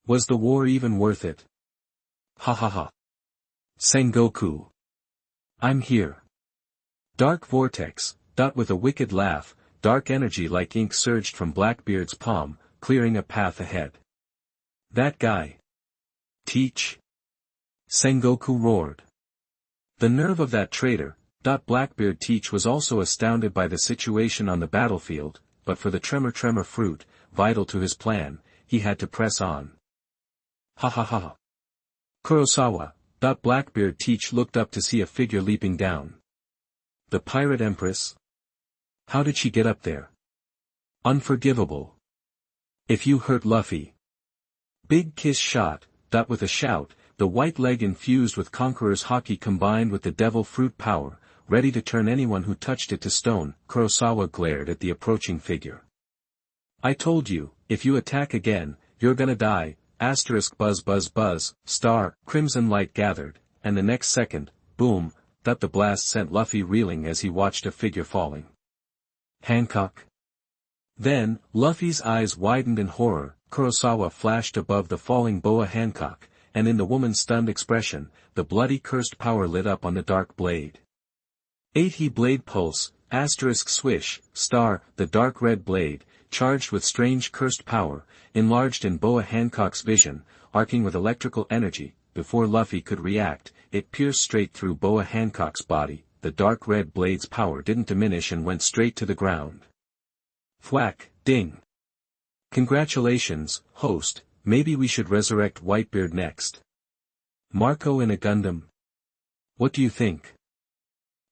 A: Was the war even worth it? Ha ha ha. Sengoku. I'm here. Dark Vortex. With a wicked laugh, dark energy like ink surged from Blackbeard's palm, clearing a path ahead. That guy. Teach. Sengoku roared. The nerve of that traitor. Blackbeard Teach was also astounded by the situation on the battlefield, but for the tremor fruit, vital to his plan, he had to press on. Ha ha ha. Kurosawa. Blackbeard Teach looked up to see a figure leaping down. The Pirate Empress? How did she get up there? Unforgivable. If you hurt Luffy. Big kiss shot. With a shout, the white leg infused with Conqueror's Haki combined with the devil fruit power, ready to turn anyone who touched it to stone. Kurosawa glared at the approaching figure. I told you, if you attack again, you're gonna die. Buzz buzz buzz, crimson light gathered, and the next second, boom, the blast sent Luffy reeling as he watched a figure falling. Hancock. Then, Luffy's eyes widened in horror. Kurosawa flashed above the falling Boa Hancock, and in the woman's stunned expression, the bloody cursed power lit up on the dark blade. 80 blade pulse, swish, the dark red blade, charged with strange cursed power, enlarged in Boa Hancock's vision, arcing with electrical energy. Before Luffy could react, it pierced straight through Boa Hancock's body. The dark red blade's power didn't diminish and went straight to the ground. Thwack, ding. Congratulations, host, maybe we should resurrect Whitebeard next. Marco in a Gundam. What do you think?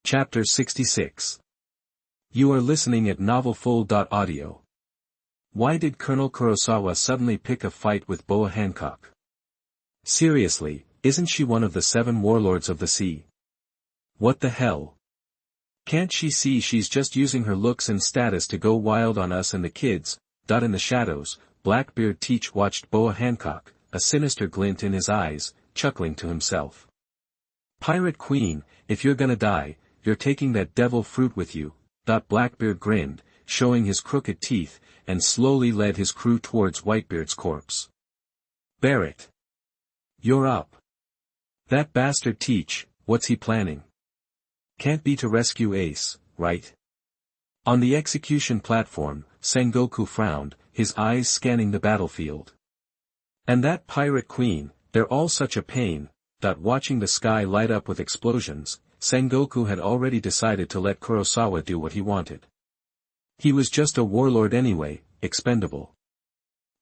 A: Chapter 66. You are listening at novelfull.audio. Why did Colonel Kurosawa suddenly pick a fight with Boa Hancock? Seriously, isn't she one of the 7 warlords of the sea? What the hell? Can't she see she's just using her looks and status to go wild on us and the kids? In the shadows, Blackbeard Teach watched Boa Hancock, a sinister glint in his eyes, chuckling to himself. Pirate Queen, if you're gonna die, you're taking that devil fruit with you. Blackbeard grinned, showing his crooked teeth, and slowly led his crew towards Whitebeard's corpse. Barrett. You're up. That bastard Teach, what's he planning? Can't be to rescue Ace, right? On the execution platform, Sengoku frowned, his eyes scanning the battlefield. And that Pirate Queen, they're all such a pain. Watching the sky light up with explosions, Sengoku had already decided to let Kurosawa do what he wanted. He was just a warlord anyway, expendable.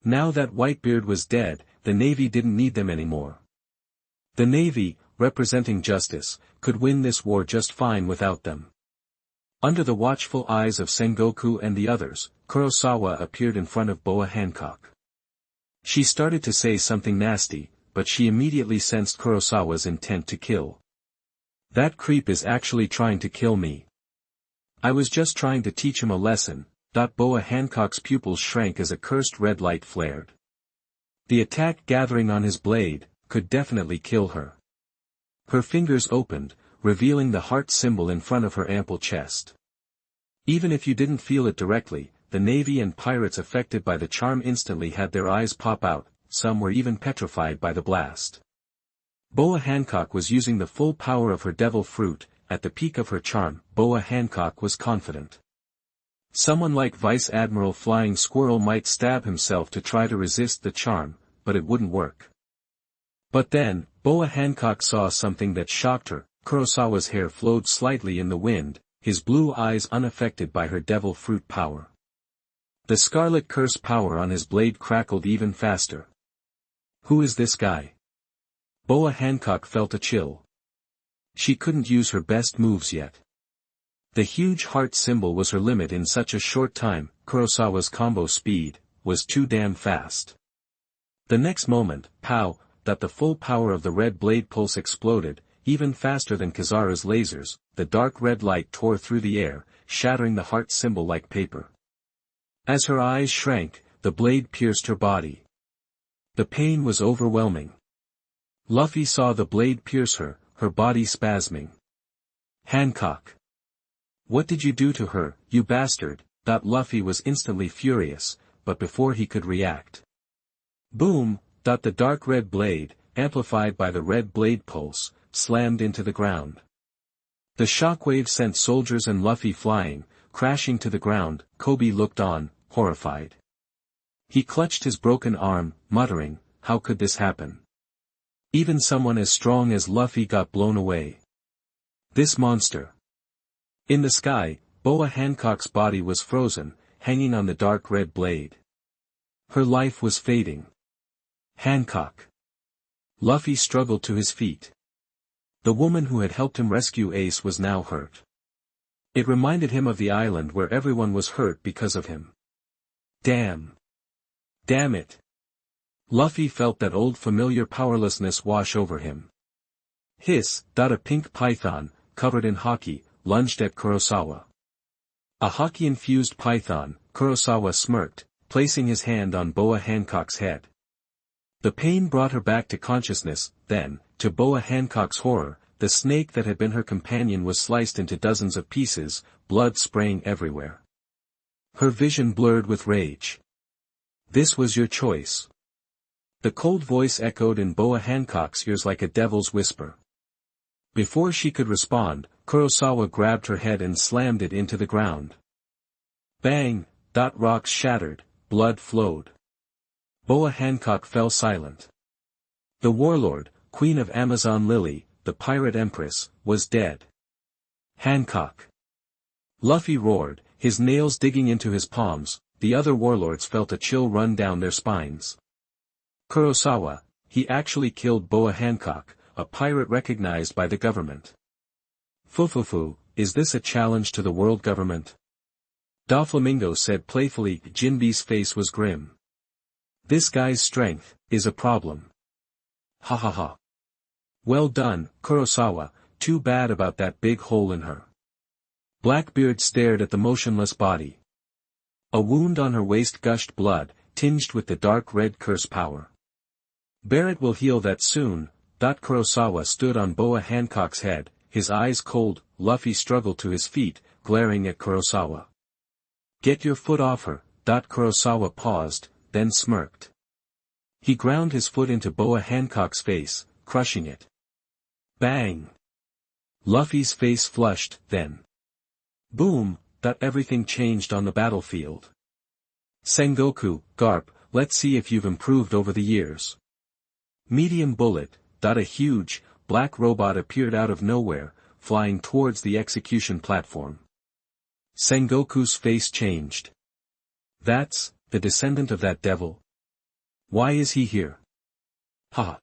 A: Now that Whitebeard was dead, the Navy didn't need them anymore. The Navy, representing justice, could win this war just fine without them. Under the watchful eyes of Sengoku and the others, Kurosawa appeared in front of Boa Hancock. She started to say something nasty, but she immediately sensed Kurosawa's intent to kill. That creep is actually trying to kill me. I was just trying to teach him a lesson. Boa Hancock's pupils shrank as a cursed red light flared. The attack gathering on his blade could definitely kill her. Her fingers opened, revealing the heart symbol in front of her ample chest. Even if you didn't feel it directly, the Navy and pirates affected by the charm instantly had their eyes pop out, some were even petrified by the blast. Boa Hancock was using the full power of her devil fruit. At the peak of her charm, Boa Hancock was confident. Someone like Vice Admiral Flying Squirrel might stab himself to try to resist the charm, but it wouldn't work. But then, Boa Hancock saw something that shocked her. Kurosawa's hair flowed slightly in the wind, his blue eyes unaffected by her devil fruit power. The scarlet curse power on his blade crackled even faster. Who is this guy? Boa Hancock felt a chill. She couldn't use her best moves yet. The huge heart symbol was her limit in such a short time. Kurosawa's combo speed was too damn fast. The next moment, pow, the full power of the red blade pulse exploded, even faster than Kazara's lasers. The dark red light tore through the air, shattering the heart symbol like paper. As her eyes shrank, the blade pierced her body. The pain was overwhelming. Luffy saw the blade pierce her, her body spasming. Hancock. What did you do to her, you bastard? Luffy was instantly furious, but before he could react. Boom! The dark red blade, amplified by the red blade pulse, slammed into the ground. The shockwave sent soldiers and Luffy flying, crashing to the ground. Kobe looked on, horrified. He clutched his broken arm, muttering, how could this happen? Even someone as strong as Luffy got blown away. This monster. In the sky, Boa Hancock's body was frozen, hanging on the dark red blade. Her life was fading. Hancock. Luffy struggled to his feet. The woman who had helped him rescue Ace was now hurt. It reminded him of the island where everyone was hurt because of him. Damn. Damn it. Luffy felt that old familiar powerlessness wash over him. Hiss! A pink python, covered in haki, lunged at Kurosawa. A haki-infused python, Kurosawa smirked, placing his hand on Boa Hancock's head. The pain brought her back to consciousness. Then, to Boa Hancock's horror, the snake that had been her companion was sliced into dozens of pieces, blood spraying everywhere. Her vision blurred with rage. This was your choice. The cold voice echoed in Boa Hancock's ears like a devil's whisper. Before she could respond, Kurosawa grabbed her head and slammed it into the ground. Bang! Rocks shattered, blood flowed. Boa Hancock fell silent. The warlord, Queen of Amazon Lily, the pirate empress, was dead. Hancock. Luffy roared, his nails digging into his palms. The other warlords felt a chill run down their spines. Kurosawa, he actually killed Boa Hancock, a pirate recognized by the government. Fufufu, is this a challenge to the world government? Doflamingo said playfully. Jinbe's face was grim. This guy's strength is a problem. Ha ha ha. Well done, Kurosawa, too bad about that big hole in her. Blackbeard stared at the motionless body. A wound on her waist gushed blood, tinged with the dark red curse power. Barrett will heal that soon. Kurosawa stood on Boa Hancock's head, his eyes cold. Luffy struggled to his feet, glaring at Kurosawa. Get your foot off her. Kurosawa paused, then smirked. He ground his foot into Boa Hancock's face, crushing it. Bang! Luffy's face flushed, then. Boom! Everything changed on the battlefield. Sengoku, Garp, let's see if you've improved over the years. Medium bullet. A huge, black robot appeared out of nowhere, flying towards the execution platform. Sengoku's face changed. That's the descendant of that devil. Why is he here? Ha!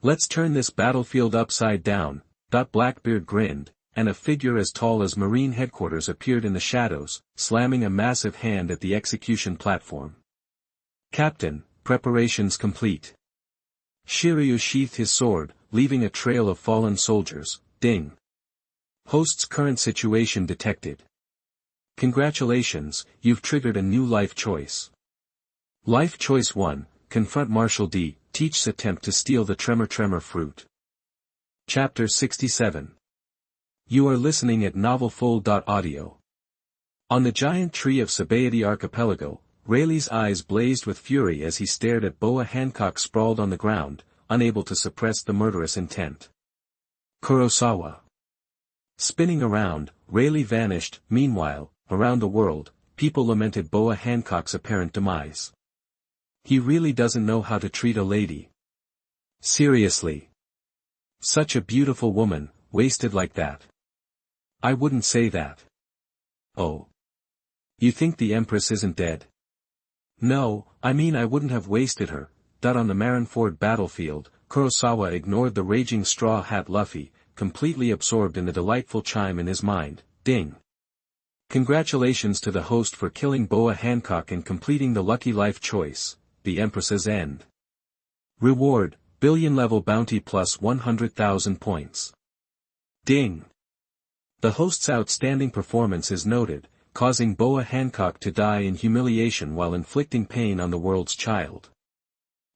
A: Let's turn this battlefield upside down. Blackbeard grinned, and a figure as tall as Marine headquarters appeared in the shadows, slamming a massive hand at the execution platform. "Captain, preparations complete." Shiryu sheathed his sword, leaving a trail of fallen soldiers. Ding. Host's current situation detected. "Congratulations, you've triggered a new life choice. Life choice 1, confront Marshal D, teach's attempt to steal the tremor fruit." Chapter 67. You are listening at novelfull.audio. On the giant tree of Sabaody Archipelago, Rayleigh's eyes blazed with fury as he stared at Boa Hancock sprawled on the ground, unable to suppress the murderous intent. Kurosawa. Spinning around, Rayleigh vanished. Meanwhile, around the world, people lamented Boa Hancock's apparent demise. He really doesn't know how to treat a lady. Seriously. Such a beautiful woman, wasted like that. I wouldn't say that. Oh. You think the Empress isn't dead? No, I mean I wouldn't have wasted her. On the Marineford battlefield, Kurosawa ignored the raging Straw Hat Luffy, completely absorbed in the delightful chime in his mind. Ding. Congratulations to the host for killing Boa Hancock and completing the lucky life choice, the Empress's End. Reward, billion-level bounty plus 100,000 points. Ding. The host's outstanding performance is noted, causing Boa Hancock to die in humiliation while inflicting pain on the world's child.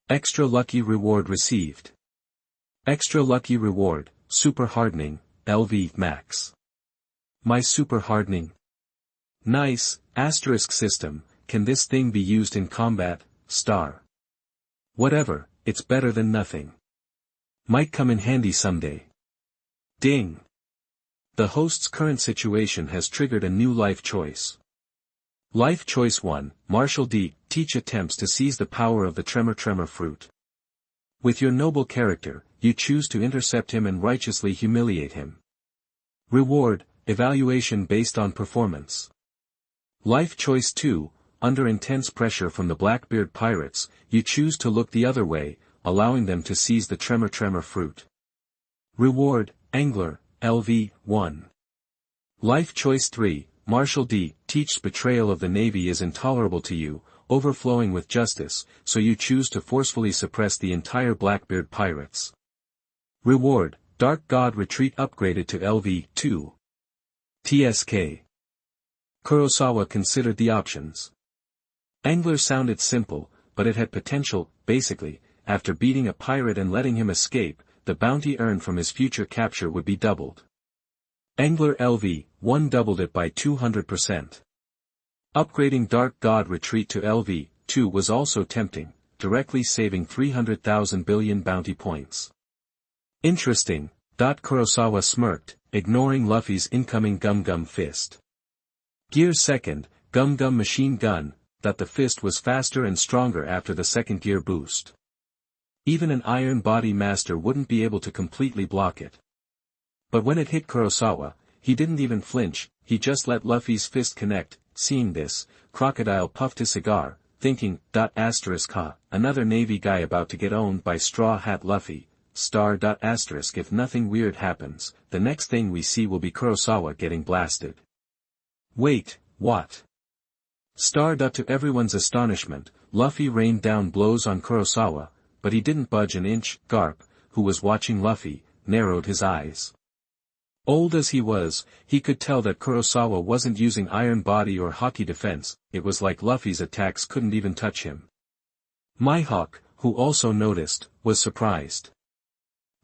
A: Extra lucky reward received. Extra lucky reward, super hardening, LV max. My super hardening. Nice, asterisk system, can this thing be used in combat, star? Whatever, it's better than nothing. Might come in handy someday. Ding. The host's current situation has triggered a new life choice. Life choice 1, Marshal D, teach attempts to seize the power of the tremor fruit. With your noble character, you choose to intercept him and righteously humiliate him. Reward, evaluation based on performance. Life choice 2, under intense pressure from the Whitebeard Pirates, you choose to look the other way, allowing them to seize the tremor fruit. Reward, angler, LV, 1. Life choice 3, Marshal D, teach's betrayal of the Navy is intolerable to you, overflowing with justice, so you choose to forcefully suppress the entire Whitebeard Pirates. Reward, Dark God retreat upgraded to LV, 2. TSK. Kurosawa considered the options. Angler sounded simple, but it had potential. Basically, after beating a pirate and letting him escape, the bounty earned from his future capture would be doubled. Angler LV, 1 doubled it by 200%. Upgrading Dark God retreat to LV, 2 was also tempting, directly saving 300,000 billion bounty points. Interesting, Kurosawa smirked, ignoring Luffy's incoming Gum fist. Gear 2nd, Gum machine gun, the fist was faster and stronger after the second gear boost. Even an iron body master wouldn't be able to completely block it. But when it hit Kurosawa, he didn't even flinch, he just let Luffy's fist connect. Seeing this, Crocodile puffed his cigar, thinking, ha, another Navy guy about to get owned by Straw Hat Luffy, star. If nothing weird happens, the next thing we see will be Kurosawa getting blasted. Wait, what? Star. To everyone's astonishment, Luffy rained down blows on Kurosawa, but he didn't budge an inch. Garp, who was watching Luffy, narrowed his eyes. Old as he was, he could tell that Kurosawa wasn't using iron body or hockey defense. It was like Luffy's attacks couldn't even touch him. Mihawk, who also noticed, was surprised.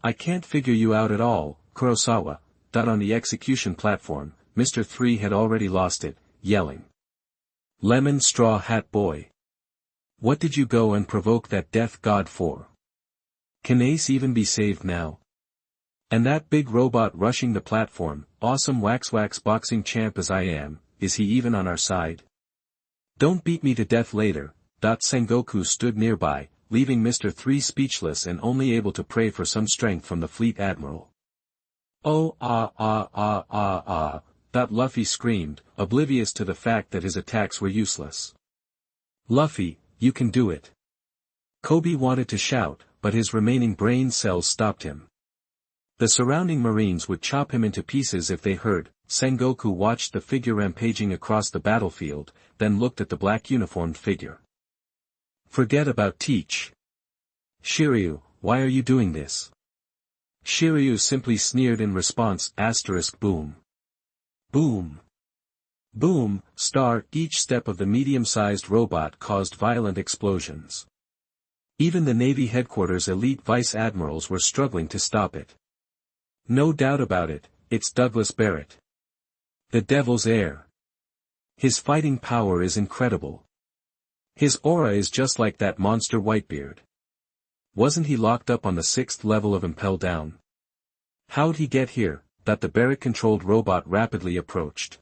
A: I can't figure you out at all, Kurosawa. On the execution platform, Mr. 3 had already lost it, yelling. Lemon Straw Hat Boy. What did you go and provoke that death god for? Can Ace even be saved now? And that big robot rushing the platform, awesome wax boxing champ as I am, is he even on our side? Don't beat me to death later. Sengoku stood nearby, leaving Mr. 3 speechless and only able to pray for some strength from the fleet admiral. Oh Luffy screamed, oblivious to the fact that his attacks were useless. Luffy, you can do it. Kobe wanted to shout, but his remaining brain cells stopped him. The surrounding Marines would chop him into pieces if they heard. Sengoku watched the figure rampaging across the battlefield, then looked at the black uniformed figure. Forget about Teach. Shiryu, why are you doing this? Shiryu simply sneered in response, boom. Boom. Boom, each step of the medium-sized robot caused violent explosions. Even the Navy headquarters elite vice admirals were struggling to stop it. No doubt about it, it's Douglas Barrett. The Devil's Heir. His fighting power is incredible. His aura is just like that monster Whitebeard. Wasn't he locked up on the 6th level of Impel Down? How'd he get here? That the Barrett-controlled robot rapidly approached.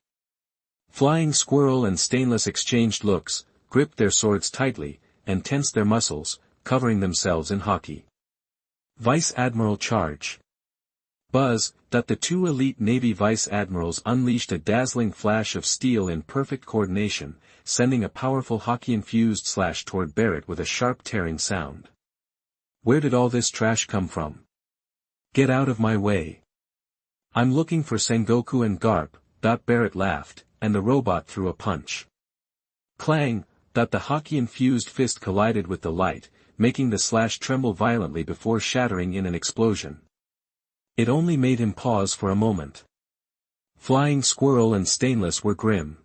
A: Flying Squirrel and Stainless exchanged looks, gripped their swords tightly, and tensed their muscles, covering themselves in hockey. Vice Admiral charge. Buzz, that the two elite Navy Vice Admirals unleashed a dazzling flash of steel in perfect coordination, sending a powerful hockey-infused slash toward Barrett with a sharp tearing sound. Where did all this trash come from? Get out of my way. I'm looking for Sengoku and Garp. Barrett laughed, and the robot threw a punch. Clang, that the hockey-infused fist collided with the light, making the slash tremble violently before shattering in an explosion. It only made him pause for a moment. Flying Squirrel and Stainless were grim.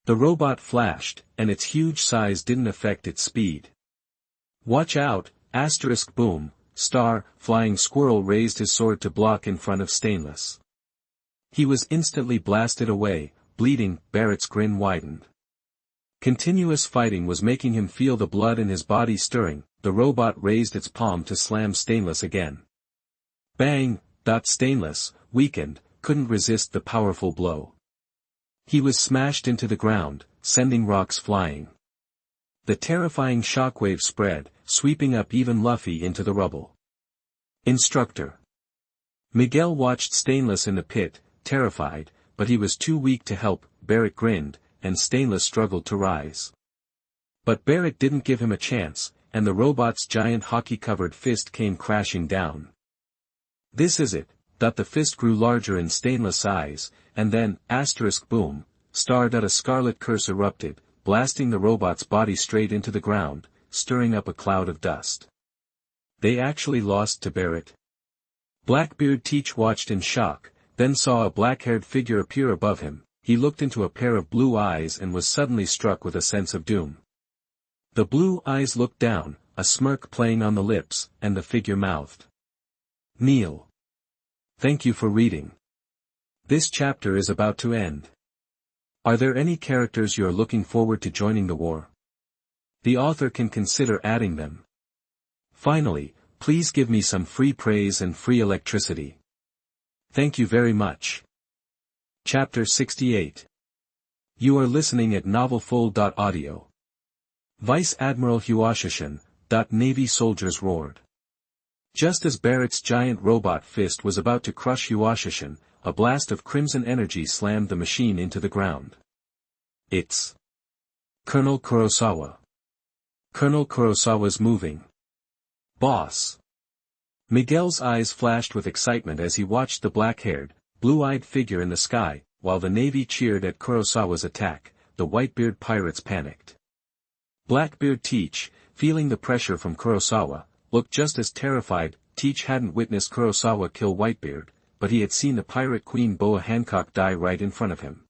A: The robot flashed, and its huge size didn't affect its speed. Watch out, boom, Flying Squirrel raised his sword to block in front of Stainless. He was instantly blasted away, bleeding. Barrett's grin widened. Continuous fighting was making him feel the blood in his body stirring. The robot raised its palm to slam Stainless again. Bang! Stainless, weakened, couldn't resist the powerful blow. He was smashed into the ground, sending rocks flying. The terrifying shockwave spread, sweeping up even Luffy into the rubble. Instructor. Miguel watched Stainless in the pit, terrified, but he was too weak to help. Barrett grinned, and Stainless struggled to rise. But Barrett didn't give him a chance, and the robot's giant hockey-covered fist came crashing down. This is it. The fist grew larger in Stainless' eyes, and then, boom, a scarlet curse erupted, blasting the robot's body straight into the ground, stirring up a cloud of dust. They actually lost to Barrett. Blackbeard Teach watched in shock, then saw a black-haired figure appear above him. He looked into a pair of blue eyes and was suddenly struck with a sense of doom. The blue eyes looked down, a smirk playing on the lips, and the figure mouthed. Kneel. Thank you for reading. This chapter is about to end. Are there any characters you are looking forward to joining the war? The author can consider adding them. Finally, please give me some free praise and free electricity. Thank you very much. Chapter 68. You are listening at novelfull.audio. Vice Admiral Huashishin. Navy soldiers roared. Just as Barrett's giant robot fist was about to crush Huashishin, a blast of crimson energy slammed the machine into the ground. It's Colonel Kurosawa. Colonel Kurosawa's moving. Boss. Miguel's eyes flashed with excitement as he watched the black-haired, blue-eyed figure in the sky. While the Navy cheered at Kurosawa's attack, the Whitebeard Pirates panicked. Blackbeard Teach, feeling the pressure from Kurosawa, looked just as terrified. Teach hadn't witnessed Kurosawa kill Whitebeard, but he had seen the pirate queen Boa Hancock die right in front of him.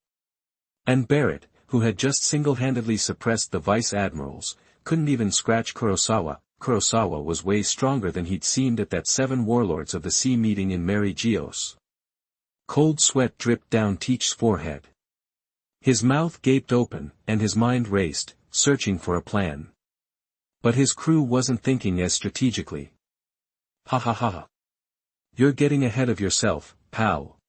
A: And Barrett, who had just single-handedly suppressed the vice admirals, couldn't even scratch Kurosawa. Kurosawa was way stronger than he'd seemed at that 7 Warlords of the Sea meeting in Mary Gios. Cold sweat dripped down Teach's forehead. His mouth gaped open, and his mind raced, searching for a plan. But his crew wasn't thinking as strategically. Ha ha ha. You're getting ahead of yourself, pal.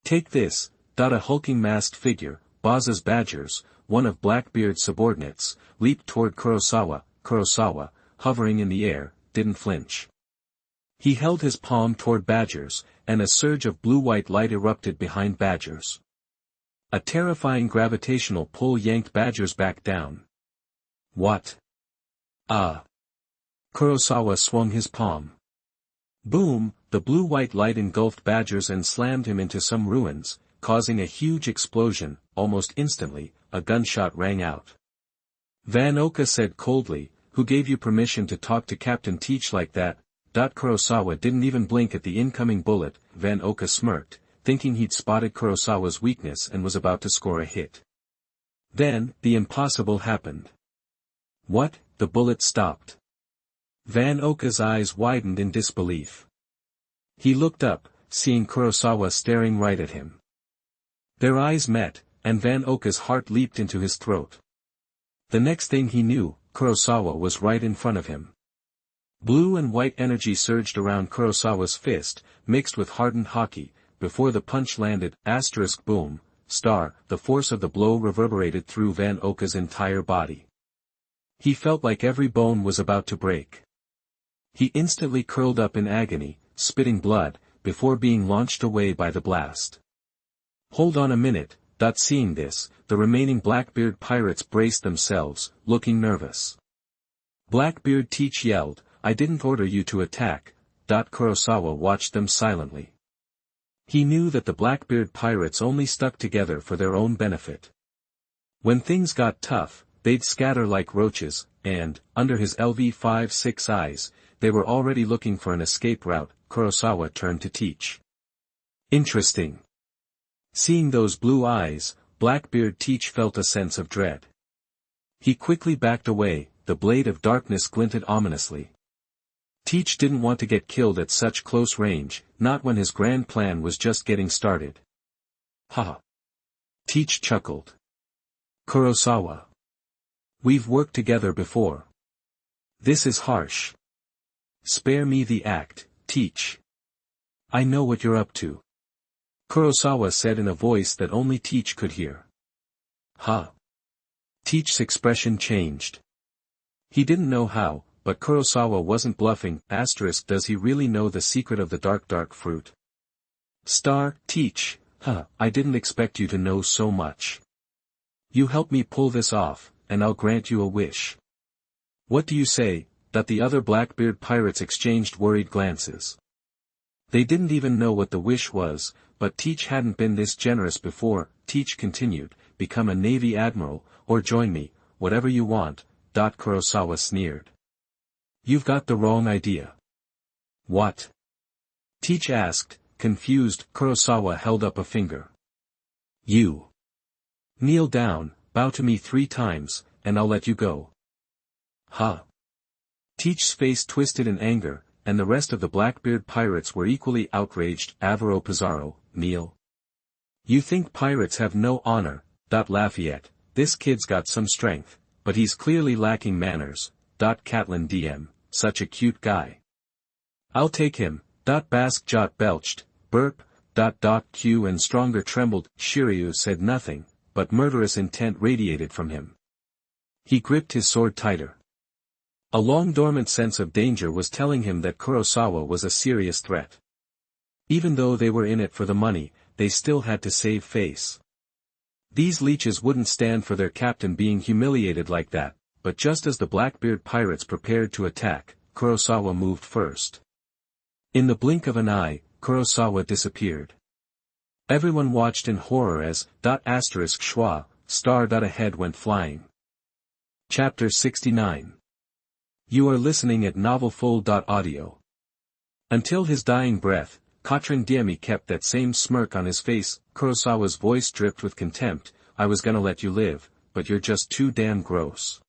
A: Take this. A hulking masked figure, Baza's Badgers, one of Blackbeard's subordinates, leaped toward Kurosawa. Kurosawa, hovering in the air, didn't flinch. He held his palm toward Badgers, and a surge of blue-white light erupted behind Badgers. A terrifying gravitational pull yanked Badgers back down. What? Ah! Kurosawa swung his palm. Boom! the blue-white light engulfed Badgers and slammed him into some ruins, causing a huge explosion. Almost instantly, a gunshot rang out. Van Oka said coldly, "Who gave you permission to talk to Captain Teach like that?" Kurosawa didn't even blink at the incoming bullet. Van Oka smirked, thinking he'd spotted Kurosawa's weakness and was about to score a hit. Then, the impossible happened. What? The bullet stopped. Van Oka's eyes widened in disbelief. He looked up, seeing Kurosawa staring right at him. Their eyes met, and Van Oka's heart leaped into his throat. The next thing he knew, Kurosawa was right in front of him. Blue and white energy surged around Kurosawa's fist, mixed with hardened hockey. Before the punch landed, boom, the force of the blow reverberated through Van Oka's entire body. He felt like every bone was about to break. He instantly curled up in agony, spitting blood, before being launched away by the blast. Hold on a minute. Seeing this, the remaining Blackbeard pirates braced themselves, looking nervous. Blackbeard Teach yelled, "I didn't order you to attack." Kurosawa watched them silently. He knew that the Blackbeard pirates only stuck together for their own benefit. When things got tough, they'd scatter like roaches, and, under his LV-5 Six Eyes, they were already looking for an escape route. Kurosawa turned to Teach. Interesting. Seeing those blue eyes, Blackbeard Teach felt a sense of dread. He quickly backed away, the blade of darkness glinted ominously. Teach didn't want to get killed at such close range, not when his grand plan was just getting started. Ha! Teach chuckled. Kurosawa. We've worked together before. This is harsh. Spare me the act, Teach. I know what you're up to. Kurosawa said in a voice that only Teach could hear. Ha! Teach's expression changed. He didn't know how, but Kurosawa wasn't bluffing. Does he really know the secret of the dark fruit? Teach, I didn't expect you to know so much. You help me pull this off, and I'll grant you a wish. What do you say? The other Blackbeard pirates exchanged worried glances. They didn't even know what the wish was, but Teach hadn't been this generous before. Teach continued, "Become a Navy admiral, or join me, whatever you want." Kurosawa sneered. "You've got the wrong idea." "What?" Teach asked, confused. Kurosawa held up a finger. "You. Kneel down, bow to me 3 times, and I'll let you go." "Huh?" Teach's face twisted in anger, and the rest of the Blackbeard pirates were equally outraged. "Avaro Pizarro, kneel. You think pirates have no honor? Lafayette, this kid's got some strength, but he's clearly lacking manners. Catlin DM, such a cute guy. I'll take him. Basque Jot belched, burp. Q and Stronger trembled. Shiryu said nothing, but murderous intent radiated from him. He gripped his sword tighter. A long-dormant sense of danger was telling him that Kurosawa was a serious threat. Even though they were in it for the money, they still had to save face. These leeches wouldn't stand for their captain being humiliated like that, but just as the Blackbeard pirates prepared to attack, Kurosawa moved first. In the blink of an eye, Kurosawa disappeared. Everyone watched in horror as **schwa, ***head went flying. Chapter 69. You are listening at novelfull.audio. Until his dying breath, Katrin Diemi kept that same smirk on his face. Kurosawa's voice dripped with contempt. "I was gonna let you live, but you're just too damn gross."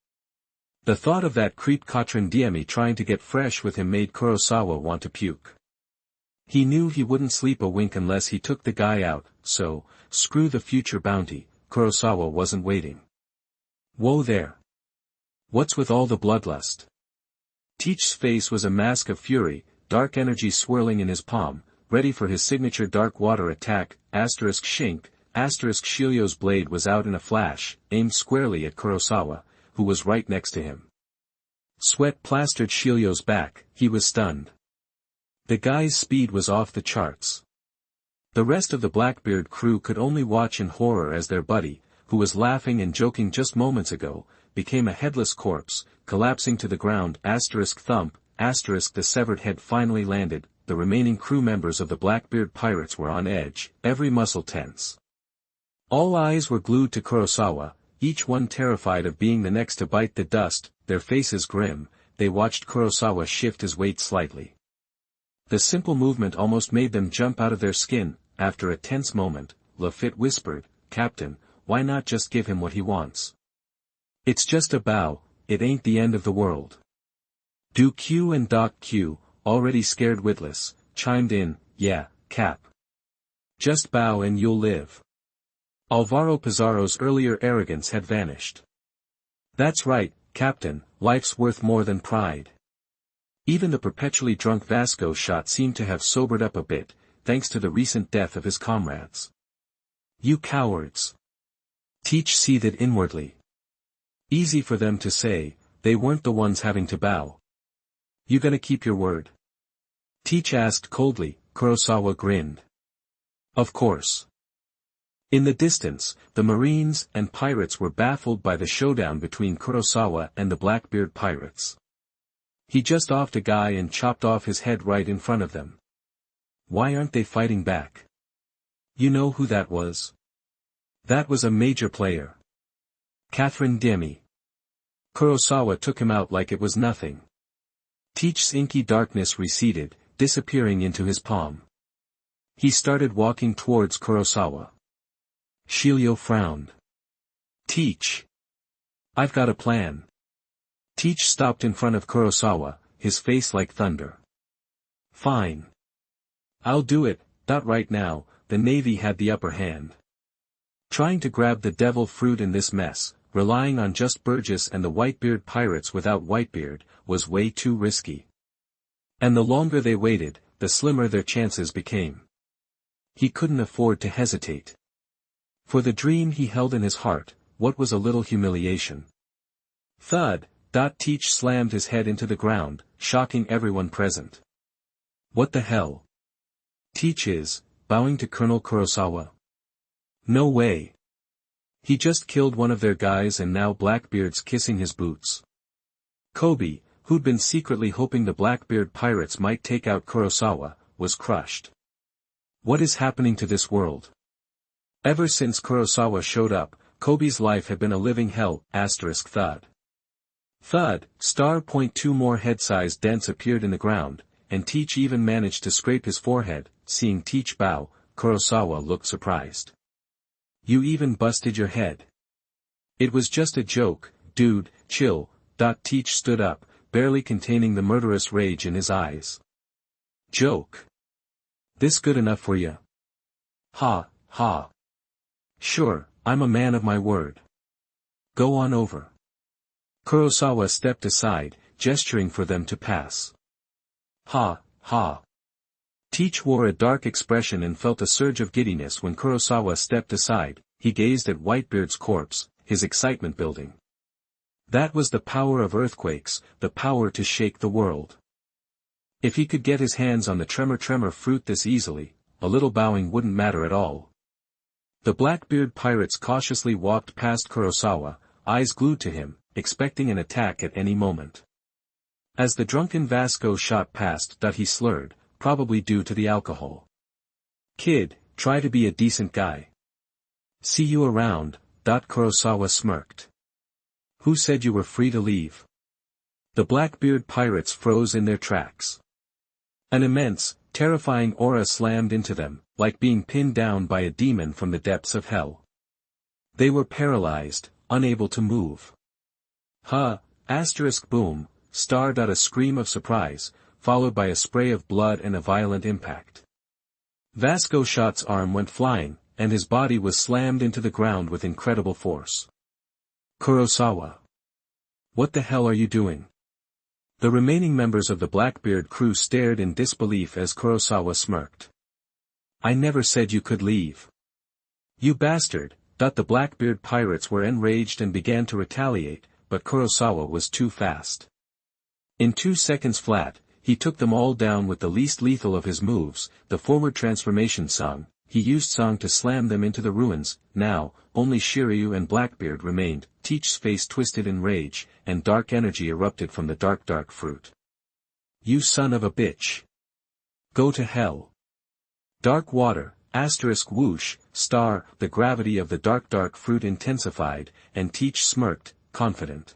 A: The thought of that creep Katrin Diemi trying to get fresh with him made Kurosawa want to puke. He knew he wouldn't sleep a wink unless he took the guy out, so, screw the future bounty. Kurosawa wasn't waiting. Whoa there. What's with all the bloodlust? Teach's face was a mask of fury, dark energy swirling in his palm, ready for his signature dark water attack. **Shink, Shiryo's blade was out in a flash, aimed squarely at Kurosawa, who was right next to him. Sweat plastered Shiryo's back. He was stunned. The guy's speed was off the charts. The rest of the Blackbeard crew could only watch in horror as their buddy, who was laughing and joking just moments ago, became a headless corpse, collapsing to the ground. **Thump, the severed head finally landed. the remaining crew members of the Blackbeard Pirates were on edge, every muscle tense. All eyes were glued to Kurosawa, each one terrified of being the next to bite the dust, their faces grim. They watched Kurosawa shift his weight slightly. The simple movement almost made them jump out of their skin. After a tense moment, Lafitte whispered, "Captain, why not just give him what he wants? It's just a bow, it ain't the end of the world." Do Q and Doc Q, already scared witless, chimed in, "Yeah, Cap. Just bow and you'll live." Alvaro Pizarro's earlier arrogance had vanished. "That's right, Captain, life's worth more than pride." Even the perpetually drunk Vasco shot seemed to have sobered up a bit, thanks to the recent death of his comrades. "You cowards!" Teach seethed inwardly. Easy for them to say, they weren't the ones having to bow. "You gonna keep your word?" Teach asked coldly. Kurosawa grinned. "Of course." In the distance, the Marines and pirates were baffled by the showdown between Kurosawa and the Blackbeard Pirates. He just offed a guy and chopped off his head right in front of them. Why aren't they fighting back? You know who that was? That was a major player. Catherine Demi. Kurosawa took him out like it was nothing. Teach's inky darkness receded, disappearing into his palm. He started walking towards Kurosawa. Shilio frowned. "Teach. I've got a plan." Teach stopped in front of Kurosawa, his face like thunder. "Fine. I'll do it." Right now, the Navy had the upper hand. Trying to grab the devil fruit in this mess, relying on just Burgess and the Whitebeard Pirates without Whitebeard, was way too risky. And the longer they waited, the slimmer their chances became. He couldn't afford to hesitate. For the dream he held in his heart, what was a little humiliation? Thud. Teach slammed his head into the ground, shocking everyone present. "What the hell?" Teach is, bowing to Colonel Kurosawa. "No way. He just killed one of their guys and now Blackbeard's kissing his boots." Kobe, who'd been secretly hoping the Blackbeard Pirates might take out Kurosawa, was crushed. What is happening to this world? Ever since Kurosawa showed up, Kobe's life had been a living hell. Thud. Thud. Two more head-sized dents appeared in the ground, and Teach even managed to scrape his forehead. Seeing Teach bow, Kurosawa looked surprised. "You even busted your head." "It was just a joke, dude, chill." Teach stood up, barely containing the murderous rage in his eyes. "Joke? This good enough for you?" "Ha, ha. Sure, I'm a man of my word. Go on over." Kurosawa stepped aside, gesturing for them to pass. "Ha, ha." Teach wore a dark expression and felt a surge of giddiness when Kurosawa stepped aside. He gazed at Whitebeard's corpse, his excitement building. That was the power of earthquakes, the power to shake the world. If he could get his hands on the tremor fruit this easily, a little bowing wouldn't matter at all. The Blackbeard Pirates cautiously walked past Kurosawa, eyes glued to him, expecting an attack at any moment. As the drunken Vasco shot past, he slurred, probably due to the alcohol. "Kid, try to be a decent guy. See you around." Kurosawa smirked. "Who said you were free to leave?" The Blackbeard Pirates froze in their tracks. An immense, terrifying aura slammed into them, like being pinned down by a demon from the depths of hell. They were paralyzed, unable to move. Boom, a scream of surprise, followed by a spray of blood and a violent impact. Vasco Shot's arm went flying, and his body was slammed into the ground with incredible force. "Kurosawa. What the hell are you doing?" The remaining members of the Blackbeard crew stared in disbelief as Kurosawa smirked. "I never said you could leave. You bastard." The Blackbeard Pirates were enraged and began to retaliate, but Kurosawa was too fast. In 2 seconds flat, he took them all down with the least lethal of his moves, the forward transformation song. He used song to slam them into the ruins. Now, only Shiryu and Blackbeard remained. Teach's face twisted in rage, and dark energy erupted from the dark fruit. "You son of a bitch!" Go to hell. Dark water, asterisk whoosh, star, the gravity of the dark fruit intensified, and Teach smirked, confident.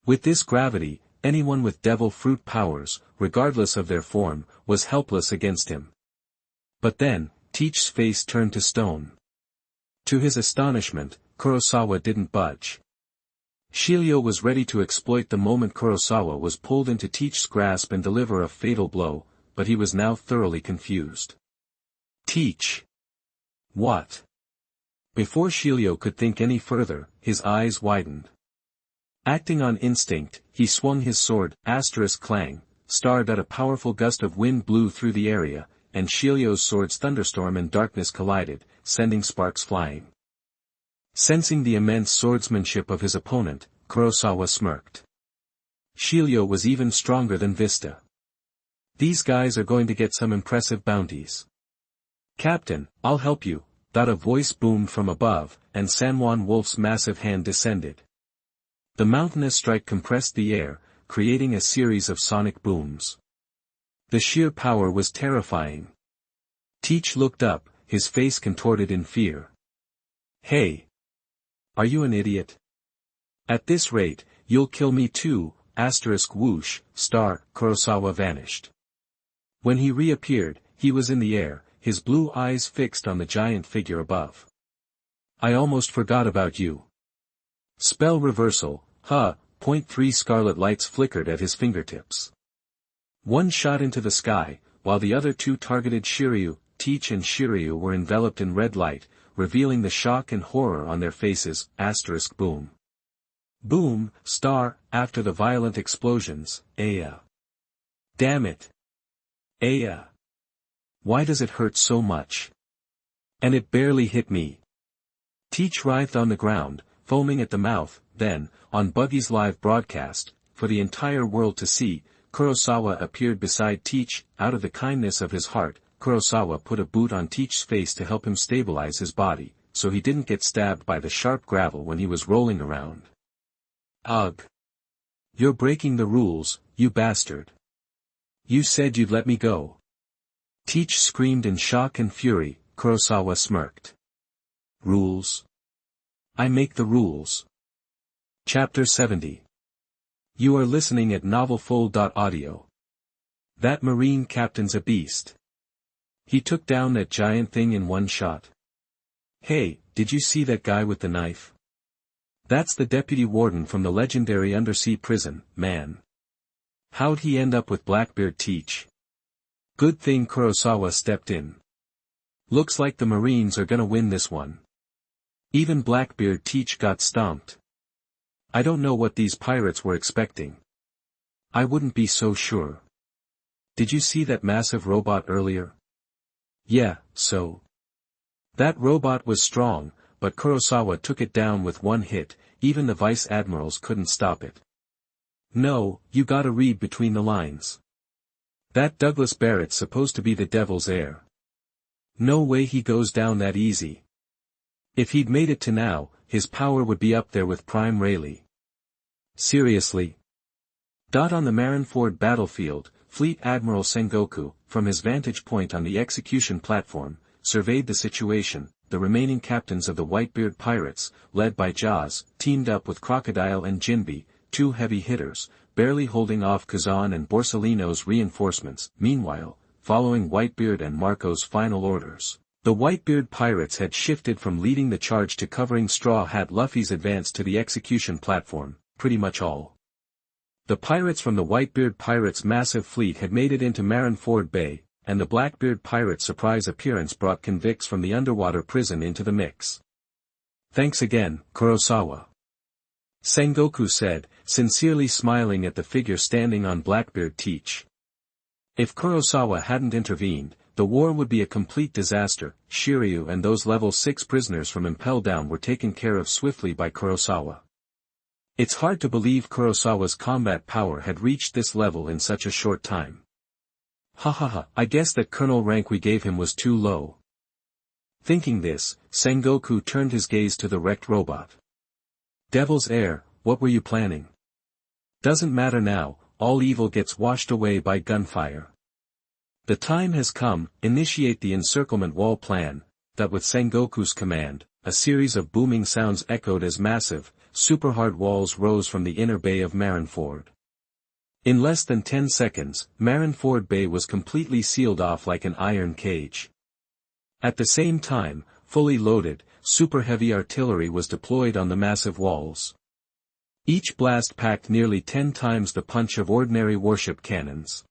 A: With this gravity, anyone with devil fruit powers, regardless of their form, was helpless against him. But then, Teach's face turned to stone. To his astonishment, Kurosawa didn't budge. Shiryu was ready to exploit the moment Kurosawa was pulled into Teach's grasp and deliver a fatal blow, but he was now thoroughly confused. Teach. What? Before Shiryu could think any further, his eyes widened. Acting on instinct, he swung his sword, asterisk clang, starred at a powerful gust of wind blew through the area, and Shiryu's sword's thunderstorm and darkness collided, sending sparks flying. Sensing the immense swordsmanship of his opponent, Kurosawa smirked. Shiryu was even stronger than Vista. These guys are going to get some impressive bounties. Captain, I'll help you, a voice boomed from above, and Sanwan Wolf's massive hand descended. The mountainous strike compressed the air, creating a series of sonic booms. The sheer power was terrifying. Teach looked up, his face contorted in fear. Hey! Are you an idiot? At this rate, you'll kill me too, asterisk whoosh, star, Kurosawa vanished. When he reappeared, he was in the air, his blue eyes fixed on the giant figure above. I almost forgot about you. Spell reversal, .3 scarlet lights flickered at his fingertips. One shot into the sky, while the other two targeted Shiryu. Teach and Shiryu were enveloped in red light, revealing the shock and horror on their faces, asterisk boom. Boom, star, after the violent explosions, Aya. Damn it. Aya. Why does it hurt so much? And it barely hit me. Teach writhed on the ground, foaming at the mouth, then, on Buggy's live broadcast, for the entire world to see, Kurosawa appeared beside Teach. Out of the kindness of his heart, Kurosawa put a boot on Teach's face to help him stabilize his body, so he didn't get stabbed by the sharp gravel when he was rolling around. Ugh. You're breaking the rules, you bastard. You said you'd let me go. Teach screamed in shock and fury. Kurosawa smirked. Rules? I make the rules. Chapter 70. You are listening at novelfull.audio. That Marine captain's a beast. He took down that giant thing in one shot. Hey, did you see that guy with the knife? That's the deputy warden from the legendary undersea prison, man. How'd he end up with Blackbeard Teach? Good thing Kurosawa stepped in. Looks like the Marines are gonna win this one. Even Blackbeard Teach got stomped. I don't know what these pirates were expecting. I wouldn't be so sure. Did you see that massive robot earlier? Yeah, so. That robot was strong, but Kurosawa took it down with one hit, even the vice admirals couldn't stop it. No, you gotta read between the lines. That Douglas Barrett's supposed to be the devil's heir. No way he goes down that easy. If he'd made it to now, his power would be up there with Prime Rayleigh. Seriously? On the Marineford battlefield, Fleet Admiral Sengoku, from his vantage point on the execution platform, surveyed the situation. The remaining captains of the Whitebeard Pirates, led by Jaws, teamed up with Crocodile and Jinbe, two heavy hitters, barely holding off Kazan and Borsellino's reinforcements. Meanwhile, following Whitebeard and Marco's final orders, the Whitebeard Pirates had shifted from leading the charge to covering Straw Hat Luffy's advance to the execution platform, pretty much all. The pirates from the Whitebeard Pirates' massive fleet had made it into Marineford Bay, and the Blackbeard Pirates' surprise appearance brought convicts from the underwater prison into the mix. Thanks again, Kurosawa. Sengoku said, sincerely smiling at the figure standing on Blackbeard Teach. If Kurosawa hadn't intervened, the war would be a complete disaster. Shiryu and those level 6 prisoners from Impel Down were taken care of swiftly by Kurosawa. It's hard to believe Kurosawa's combat power had reached this level in such a short time. I guess that colonel rank we gave him was too low. Thinking this, Sengoku turned his gaze to the wrecked robot. Devil's heir, what were you planning? Doesn't matter now, all evil gets washed away by gunfire. The time has come, initiate the encirclement wall plan, that with Sengoku's command, a series of booming sounds echoed as massive, super-hard walls rose from the inner bay of Marineford. In less than 10 seconds, Marineford Bay was completely sealed off like an iron cage. At the same time, fully loaded, super-heavy artillery was deployed on the massive walls. Each blast packed nearly 10 times the punch of ordinary warship cannons.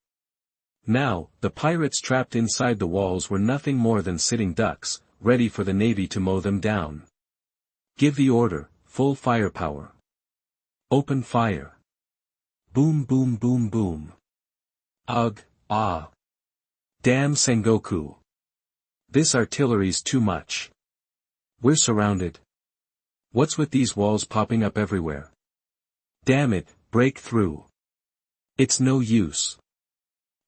A: Now, the pirates trapped inside the walls were nothing more than sitting ducks, ready for the navy to mow them down. Give the order, full firepower. Open fire. Boom boom boom boom. Ugh, ah. Damn Sengoku. This artillery's too much. We're surrounded. What's with these walls popping up everywhere? Damn it, break through. It's no use.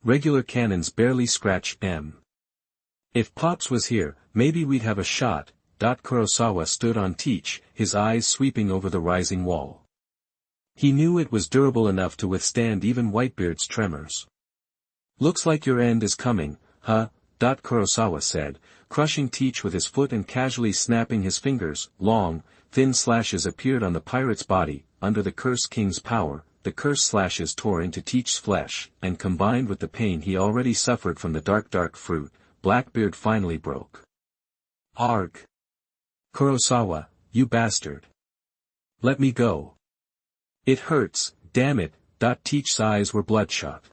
A: Regular cannons barely scratch M. If Pops was here, maybe we'd have a shot. Kurosawa stood on Teach, his eyes sweeping over the rising wall. He knew it was durable enough to withstand even Whitebeard's tremors. Looks like your end is coming, huh? Kurosawa said, crushing Teach with his foot and casually snapping his fingers. Long, thin slashes appeared on the pirate's body. Under the Curse King's power, the curse slashes tore into Teach's flesh, and combined with the pain he already suffered from the dark fruit, Blackbeard finally broke. Arg! Kurosawa, you bastard! Let me go! It hurts, damn it! Teach's eyes were bloodshot.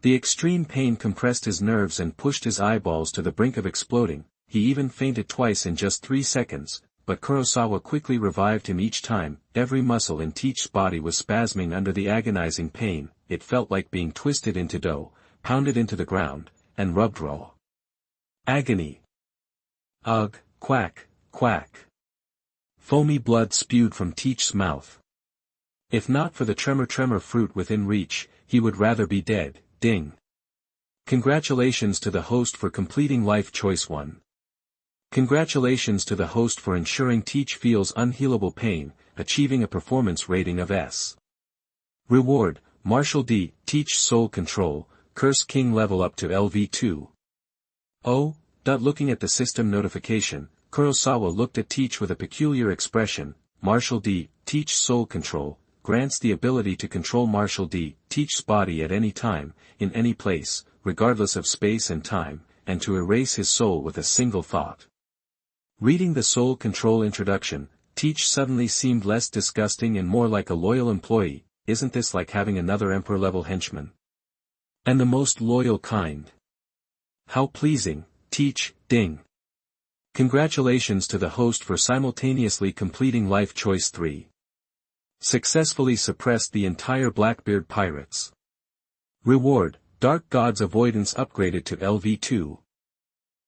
A: The extreme pain compressed his nerves and pushed his eyeballs to the brink of exploding. He even fainted twice in just 3 seconds, but Kurosawa quickly revived him each time. Every muscle in Teach's body was spasming under the agonizing pain. It felt like being twisted into dough, pounded into the ground, and rubbed raw. Agony. Ugh, quack, quack. Foamy blood spewed from Teach's mouth. If not for the tremor fruit within reach, he would rather be dead. Ding. Congratulations to the host for completing Life Choice 1. Congratulations to the host for ensuring Teach feels unhealable pain, achieving a performance rating of S. Reward, Marshal D, Teach Soul Control, Curse King level up to LV2. Oh, looking at the system notification, Kurosawa looked at Teach with a peculiar expression. Marshal D, Teach Soul Control, grants the ability to control Marshal D, Teach's body at any time, in any place, regardless of space and time, and to erase his soul with a single thought. Reading the soul control introduction, Teach suddenly seemed less disgusting and more like a loyal employee. Isn't this like having another emperor-level henchman? And the most loyal kind. How pleasing, Teach, ding. Congratulations to the host for simultaneously completing Life Choice 3. Successfully suppressed the entire Blackbeard Pirates. Reward, Dark God's Avoidance upgraded to LV2.